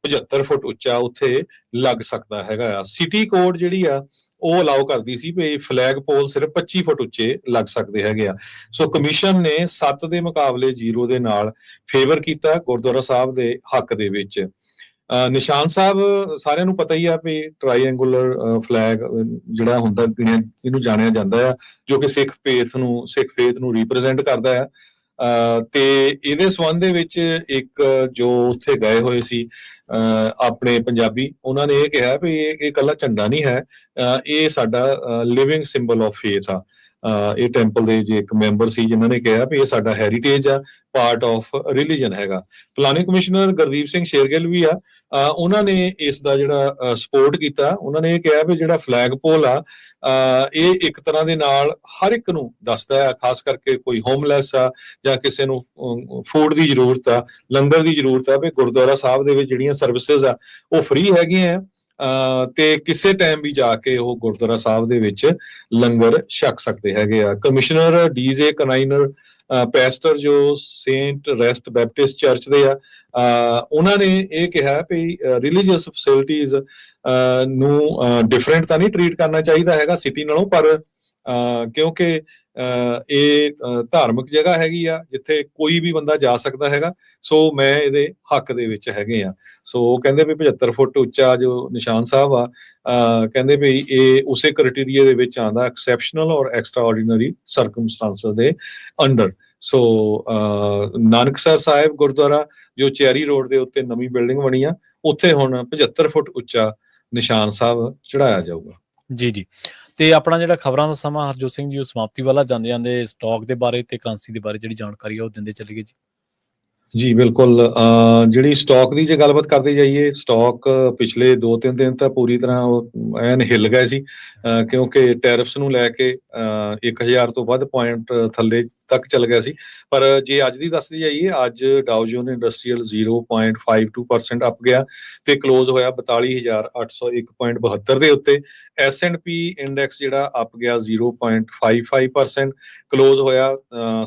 75 ਫੁੱਟ ਉੱਚਾ ਉੱਥੇ ਲੱਗ ਸਕਦਾ ਹੈਗਾ ਆ। ਸਿਟੀ ਕੋਡ ਜਿਹੜੀ ਆ ਉਹ ਅਲਾਉ ਕਰਦੀ ਸੀ ਵੀ ਫਲੈਗ ਪੋਲ ਸਿਰਫ 25 ਫੁੱਟ ਉੱਚੇ ਲੱਗ ਸਕਦੇ ਹੈਗੇ ਆ। ਸੋ ਕਮਿਸ਼ਨ ਨੇ 7 ਦੇ ਮੁਕਾਬਲੇ 0 ਦੇ ਨਾਲ ਫੇਵਰ ਕੀਤਾ ਗੁਰਦੁਆਰਾ ਸਾਹਿਬ ਦੇ ਹੱਕ ਦੇ ਵਿੱਚ। ਨਿਸ਼ਾਨ ਸਾਹਿਬ ਸਾਰਿਆਂ ਨੂੰ ਪਤਾ ਹੀ ਆ ਵੀ ਟ੍ਰਾਈਐਂਗੂਲਰ ਫਲੈਗ ਜਿਹੜਾ ਹੁੰਦਾ ਇਹਨੂੰ ਜਾਣਿਆ ਜਾਂਦਾ ਆ ਜੋ ਕਿ ਸਿੱਖ ਫੇਥ ਨੂੰ ਰਿਪਰੈਜ਼ੈਂਟ ਕਰਦਾ ਆ। ਤੇ ਇਹਦੇ ਸੰਬੰਧ ਦੇ ਵਿੱਚ ਇੱਕ ਜੋ ਉੱਥੇ ਗਏ ਹੋਏ ਸੀ ਆਪਣੇ ਪੰਜਾਬੀ, ਉਹਨਾਂ ਨੇ ਇਹ ਕਿਹਾ ਵੀ ਇਹ ਇਕੱਲਾ ਝੰਡਾ ਨਹੀਂ ਹੈ, ਇਹ ਸਾਡਾ ਲਿਵਿੰਗ ਸਿੰਬਲ ਆਫ ਫੇਥ ਆ। ਇਹ ਟੈਂਪਲ ਦੇ ਜੇ ਇੱਕ ਮੈਂਬਰ ਸੀ ਜਿਨ੍ਹਾਂ ਨੇ ਕਿਹਾ ਵੀ ਇਹ ਸਾਡਾ ਹੈਰੀਟੇਜ ਆ, ਪਾਰਟ ਆਫ ਰਿਲੀਜਨ ਹੈਗਾ। ਪਲਾਨਿੰਗ ਕਮਿਸ਼ਨਰ ਗੁਰਦੀਪ ਸਿੰਘ ਸ਼ੇਰਗਿੱਲ ਵੀ ਆ, ਉਹਨਾਂ ਨੇ ਇਸ ਦਾ ਜਿਹੜਾ ਸਪੋਰਟ ਕੀਤਾ। ਉਹਨਾਂ ਨੇ ਇਹ ਕਿਹਾ ਵੀ ਜਿਹੜਾ ਫਲੈਗ ਪੋਲ ਆ ਇਹ ਇੱਕ ਤਰ੍ਹਾਂ ਦੇ ਨਾਲ ਹਰ ਇੱਕ ਨੂੰ ਦੱਸਦਾ ਹੈ, ਖਾਸ ਕਰਕੇ ਕੋਈ ਹੋਮਲੈਸ ਆ ਜਾਂ ਕਿਸੇ ਨੂੰ ਫੂਡ ਦੀ ਜ਼ਰੂਰਤ ਆ, ਲੰਗਰ ਦੀ ਜ਼ਰੂਰਤ ਆ, ਵੀ ਗੁਰਦੁਆਰਾ ਸਾਹਿਬ ਦੇ ਵਿੱਚ ਜਿਹੜੀਆਂ ਸਰਵਿਸਿਜ਼ ਆ ਉਹ ਫ੍ਰੀ ਹੈਗੀਆਂ ਤੇ ਕਿਸੇ ਟਾਈਮ ਵੀ ਜਾ ਕੇ ਉਹ ਗੁਰਦੁਆਰਾ ਸਾਹਿਬ ਦੇ ਵਿੱਚ ਲੰਗਰ ਛਕ ਸਕਦੇ ਹੈਗੇ ਆ। ਕਮਿਸ਼ਨਰ DJ ਕਨਾਈਨਰ ਪੈਸਟਰ ਜੋ ਸੇਂਟ ਰੈਸਟ ਬੈਪਟਿਸਟ ਚਰਚ ਦੇ ਆ, ਉਹਨਾਂ ਨੇ ਇਹ ਕਿਹਾ ਵੀ ਰਿਲੀਜੀਅਸ ਫੈਸਿਲਿਟੀਜ਼ ਨੂੰ ਡਿਫਰੈਂਟ ਤਾਂ ਨਹੀਂ ਟਰੀਟ ਕਰਨਾ ਚਾਹੀਦਾ ਹੈਗਾ ਸਿਟੀ ਨਾਲੋਂ, ਪਰ ਕਿਉਂਕਿ ਇਹ ਧਾਰਮਿਕ ਜਗ੍ਹਾ ਹੈਗੀ ਆ ਜਿੱਥੇ ਕੋਈ ਵੀ ਬੰਦਾ ਜਾ ਸਕਦਾ ਹੈਗਾ, ਸੋ ਮੈਂ ਇਹਦੇ ਹੱਕ ਦੇ ਵਿੱਚ ਹੈਗੇ ਆ। ਸੋ ਕਹਿੰਦੇ ਵੀ 75 ਫੁੱਟ ਉੱਚਾ ਜੋ ਨਿਸ਼ਾਨ ਸਾਹਿਬ ਆ, ਕਹਿੰਦੇ ਵੀ ਇਹ ਉਸੇ ਕ੍ਰਾਈਟੇਰੀਆ ਦੇ ਵਿੱਚ ਆਉਂਦਾ ਐਕਸੈਪਸ਼ਨਲ ਔਰ ਐਕਸਟਰਾ ਆਰਡੀਨਰੀ ਸਰਕਮਸਟੈਂਸਸ ਦੇ ਅੰਡਰ। ਸੋ ਨਾਨਕਸਰ ਸਾਹਿਬ ਗੁਰਦੁਆਰਾ ਜੋ ਚੈਰੀ ਰੋਡ ਦੇ ਉੱਤੇ ਨਵੀਂ ਬਿਲਡਿੰਗ ਬਣੀ ਆ ਉੱਥੇ ਹੁਣ 75 ਫੁੱਟ ਉੱਚਾ ਨਿਸ਼ਾਨ ਸਾਹਿਬ ਚੜਾਇਆ ਜਾਊਗਾ। ਜੀ। ਤੇ ਆਪਣਾ ਜਿਹੜਾ ਖਬਰਾਂ ਦਾ ਸਮਾਂ ਹਰਜੋਤ ਸਿੰਘ ਜੀ ਉਹ ਸਮਾਪਤੀ ਵਾਲਾ ਜਾਂਦੇ ਸਟਾਕ ਦੇ ਬਾਰੇ ਤੇ ਕਰੰਸੀ ਦੇ ਬਾਰੇ ਜਿਹੜੀ ਜਾਣਕਾਰੀ ਆ ਉਹ ਦਿੰਦੇ ਚਲੀਏ ਜੀ। ਜੀ ਬਿਲਕੁਲ, ਜਿਹੜੀ ਸਟਾਕ ਦੀ ਜੇ ਗੱਲਬਾਤ ਕਰਦੇ ਜਾਈਏ, ਸਟਾਕ ਪਿਛਲੇ 2-3 ਦਿਨ ਤਾਂ ਪੂਰੀ ਤਰ੍ਹਾਂ ਉਹ ਐਨ ਹਿੱਲ ਗਏ ਸੀ, ਕਿਉਂਕਿ ਟੈਰਿਫਸ ਨੂੰ ਲੈ ਕੇ 1000 ਤੋਂ ਵੱਧ ਪੁਆਇੰਟ ਥੱਲੇ ਤੱਕ ਚੱਲ ਗਿਆ ਸੀ। ਪਰ ਜੇ ਅੱਜ ਦੀ ਦੱਸਦੀ ਜਾਈਏ, ਅੱਜ ਡਾਓ ਜੋਨ ਇੰਡਸਟਰੀਅਲ 0.52% ਅਪ ਗਿਆ ਤੇ ਕਲੋਜ਼ ਹੋਇਆ 42,801.72 ਦੇ ਉੱਤੇ। S&P ਇੰਡੈਕਸ ਜਿਹੜਾ ਅਪ ਗਿਆ 0.55%, ਕਲੋਜ਼ ਹੋਇਆ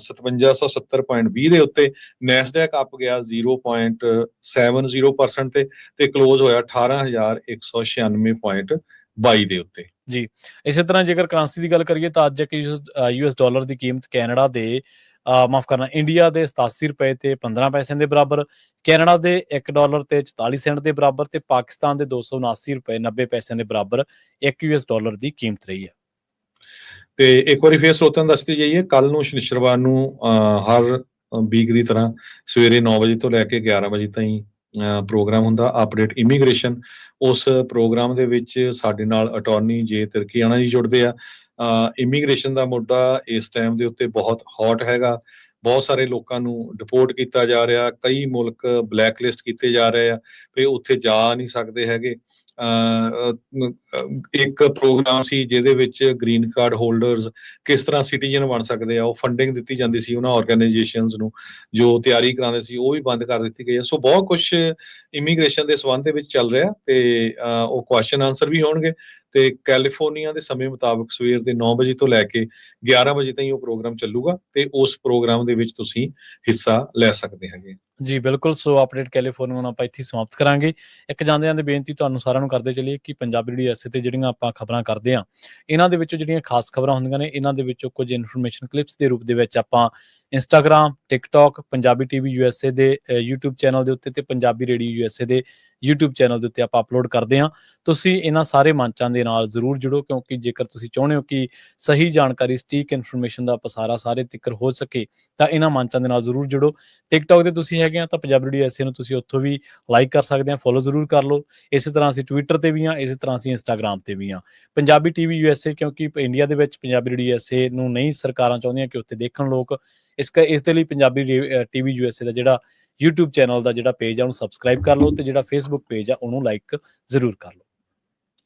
5770.20 ਦੇ ਉੱਤੇ। ਨੈਸਡੈਕ ਅਪ ਗਿਆ 0.70% ਤੇ ਕਲੋਜ਼ ਹੋਇਆ 18,196.22 ਦੇ ਉੱਤੇ। ਜੀ, ਇਸੇ ਤਰ੍ਹਾਂ ਜੇਕਰ ਕਰੰਸੀ ਦੀ ਗੱਲ ਕਰੀਏ ਤਾਂ ਅੱਜ ਇੱਕ US ਡਾਲਰ ਦੀ ਕੀਮਤ ਕੈਨੇਡਾ ਦੇ ਮਾਫ ਕਰਨਾ ਇੰਡੀਆ ਦੇ 87 ਰੁਪਏ ਤੇ 15 ਪੈਸੇ ਦੇ ਬਰਾਬਰ, ਕੈਨੇਡਾ ਦੇ 1 ਡਾਲਰ ਤੇ 44 ਸੈਂਟ ਦੇ ਬਰਾਬਰ ਤੇ ਪਾਕਿਸਤਾਨ ਦੇ 279 ਰੁਪਏ 90 ਪੈਸੇ ਦੇ ਬਰਾਬਰ ਇੱਕ US ਡਾਲਰ ਦੀ ਕੀਮਤ ਰਹੀ ਹੈ। ਤੇ ਇੱਕ ਵਾਰੀ ਫੇਰ ਸਰੋਤਿਆਂ ਨੂੰ ਦੱਸਦੀ ਜਾਈਏ, ਕੱਲ ਨੂੰ ਸ਼ਨੀਚਰਵਾਰ ਨੂੰ ਹਰ ਵੀਕ ਦੀ ਤਰ੍ਹਾਂ ਸਵੇਰੇ 9 ਵਜੇ ਤੋਂ ਲੈ ਕੇ 11 ਵਜੇ ਤਾਈਂ ਪ੍ਰੋਗਰਾਮ ਹੁੰਦਾ ਅਪਡੇਟ ਇਮੀਗ੍ਰੇਸ਼ਨ। ਉਸ ਪ੍ਰੋਗਰਾਮ ਦੇ ਵਿੱਚ ਸਾਡੇ ਨਾਲ ਅਟਾਰਨੀ ਜੇ ਤਿਰਕੀਆਣਾ ਜੀ ਜੁੜਦੇ ਆ। ਇਮੀਗ੍ਰੇਸ਼ਨ ਦਾ ਮੁੱਦਾ ਇਸ ਟਾਈਮ ਦੇ ਉੱਤੇ ਬਹੁਤ ਹੌਟ ਹੈਗਾ। ਬਹੁਤ ਸਾਰੇ ਲੋਕਾਂ ਨੂੰ ਡਿਪੋਰਟ ਕੀਤਾ ਜਾ ਰਿਹਾ, ਕਈ ਮੁਲਕ ਬਲੈਕ ਲਿਸਟ ਕੀਤੇ ਜਾ ਰਹੇ ਆ ਵੀ ਉੱਥੇ ਜਾ ਨਹੀਂ ਸਕਦੇ ਹੈਗੇ। ਇੱਕ ਪ੍ਰੋਗਰਾਮ ਸੀ ਜਿਹਦੇ ਵਿੱਚ ਗ੍ਰੀਨ ਕਾਰਡ ਹੋਲਡਰਸ ਕਿਸ ਤਰ੍ਹਾਂ ਸਿਟੀਜ਼ਨ ਬਣ ਸਕਦੇ ਆ, ਉਹ ਫੰਡਿੰਗ ਦਿੱਤੀ ਜਾਂਦੀ ਸੀ ਉਹਨਾਂ ਆਰਗੇਨਾਈਜੇਸ਼ਨਸ ਨੂੰ ਜੋ ਤਿਆਰੀ ਕਰਾਉਂਦੇ ਸੀ, ਉਹ ਵੀ ਬੰਦ ਕਰ ਦਿੱਤੀ ਗਈ ਹੈ। ਸੋ ਬਹੁਤ ਕੁਝ ਇਮੀਗ੍ਰੇਸ਼ਨ ਦੇ ਸੰਬੰਧ ਦੇ ਵਿੱਚ ਚੱਲ ਰਿਹਾ ਤੇ ਉਹ ਕੁਐਸਚਨ ਆਨਸਰ ਵੀ ਹੋਣਗੇ। ਤੇ ਕੈਲੀਫੋਰਨੀਆ ਦੇ ਸਮੇਂ ਮੁਤਾਬਕ ਸਵੇਰ ਦੇ 9 ਵਜੇ ਤੋਂ ਲੈ ਕੇ 11 ਵਜੇ ਤਾਈਂ ਉਹ ਪ੍ਰੋਗਰਾਮ ਚੱਲੂਗਾ ਤੇ ਉਸ ਪ੍ਰੋਗਰਾਮ ਦੇ ਵਿੱਚ ਤੁਸੀਂ ਹਿੱਸਾ ਲੈ ਸਕਦੇ ਹੈਗੇ। ਜੀ ਬਿਲਕੁਲ, ਸੋ ਅਪਡੇਟ ਕੈਲੀਫੋਰਨੀਆ ਨੂੰ ਆਪਾਂ ਇੱਥੇ ਸਮਾਪਤ ਕਰਾਂਗੇ। ਇੱਕ ਜਾਂਦੇ ਬੇਨਤੀ ਤੁਹਾਨੂੰ ਸਾਰਿਆਂ ਨੂੰ ਕਰਦੇ ਚੱਲੀਏ ਕਿ ਪੰਜਾਬੀ ਰੇਡੀਓ ਐਸੇ ਤੇ ਜਿਹੜੀਆਂ ਆਪਾਂ ਖਬਰਾਂ ਕਰਦੇ ਹਾਂ, ਇਹਨਾਂ ਦੇ ਵਿੱਚੋਂ ਜਿਹੜੀਆਂ ਖਾਸ ਖਬਰਾਂ ਹੁੰਦੀਆਂ ਨੇ, ਇਹਨਾਂ ਦੇ ਵਿੱਚੋਂ ਕੁਝ ਇਨਫੋਰਮੇਸ਼ਨ ਕਲਿੱਪਸ ਦੇ ਰੂਪ ਦੇ ਵਿੱਚ ਆਪਾਂ Instagram, TikTok, Punjabi TV USA ਦੇ YouTube ਚੈਨਲ ਦੇ ਉੱਤੇ ਤੇ ਪੰਜਾਬੀ ਰੇਡੀਓ USA ਦੇ YouTube ਚੈਨਲ ਦੇ ਉੱਤੇ ਆਪਾਂ ਅਪਲੋਡ ਕਰਦੇ ਹਾਂ। ਤੁਸੀਂ ਇਹਨਾਂ ਸਾਰੇ ਮੰਚਾਂ ਦੇ ਨਾਲ ਜ਼ਰੂਰ ਜੁੜੋ, ਕਿਉਂਕਿ ਜੇਕਰ ਤੁਸੀਂ ਚਾਹੁੰਦੇ ਹੋ ਕਿ ਸਹੀ ਜਾਣਕਾਰੀ, ਸਟੀਕ ਇਨਫੋਰਮੇਸ਼ਨ ਦਾ ਪਸਾਰਾ ਸਾਰੇ ਤੱਕ ਹੋ ਸਕੇ ਤਾਂ ਇਹਨਾਂ ਮੰਚਾਂ ਦੇ ਨਾਲ ਜ਼ਰੂਰ ਜੁੜੋ। ਟਿਕਟੌਕ ਤੇ ਤੁਸੀਂ ਹੈਗੇ ਆ ਤਾਂ ਪੰਜਾਬੀ ਰੇਡੀਓ ਐਸੇ ਨੂੰ ਤੁਸੀਂ ਉੱਥੋਂ ਵੀ ਲਾਈਕ ਕਰ ਸਕਦੇ ਆ, ਫੋਲੋ ਜ਼ਰੂਰ ਕਰ ਲਓ। ਇਸੇ ਤਰ੍ਹਾਂ ਅਸੀਂ ਟਵਿੱਟਰ ਤੇ ਵੀ ਹਾਂ, ਇਸੇ ਤਰ੍ਹਾਂ ਅਸੀਂ ਇੰਸਟਾਗ੍ਰਾਮ ਤੇ ਵੀ ਹਾਂ। ਪੰਜਾਬੀ TV USA, ਕਿਉਂਕਿ ਇੰਡੀਆ ਦੇ ਵਿੱਚ ਪੰਜਾਬੀ ਰੇਡੀਓ ਐਸੇ ਨੂੰ ਨਹੀਂ ਸਰਕਾਰਾਂ ਚਾਹੁੰਦੀਆਂ ਕਿ ਉੱਥੇ ਦੇਖਣ ਲੋਕ, ਇਸ ਦੇ ਲਈ ਪੰਜਾਬੀ TV USA ਦਾ ਜਿਹੜਾ YouTube ਚੈਨਲ ਦਾ ਜਿਹੜਾ ਪੇਜ ਆ ਉਹਨੂੰ ਸਬਸਕ੍ਰਾਈਬ ਕਰ ਲਓ ਤੇ ਜਿਹੜਾ Facebook ਪੇਜ ਆ ਉਹਨੂੰ ਲਾਈਕ ਜ਼ਰੂਰ ਕਰ ਲਓ।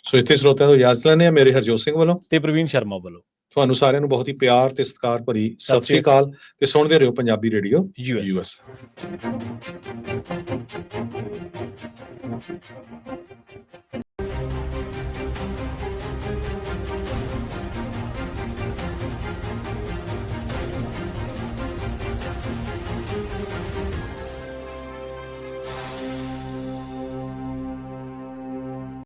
ਸੋ ਇੱਥੇ ਸਰੋਤਿਆਂ ਤੋਂ ਇਜਾਜ਼ਤ ਲੈਂਦੇ ਆ, ਮੇਰੇ ਹਰਜੋਤ ਸਿੰਘ ਵੱਲੋਂ ਤੇ ਪ੍ਰਵੀਨ ਸ਼ਰਮਾ ਵੱਲੋਂ ਤੁਹਾਨੂੰ ਸਾਰਿਆਂ ਨੂੰ ਬਹੁਤ ਹੀ ਪਿਆਰ ਤੇ ਸਤਿਕਾਰ ਭਰੀ ਸਤਿ ਸ੍ਰੀ ਅਕਾਲ ਤੇ ਸੁਣਦੇ ਰਹੋ ਪੰਜਾਬੀ ਰੇਡੀਓ US।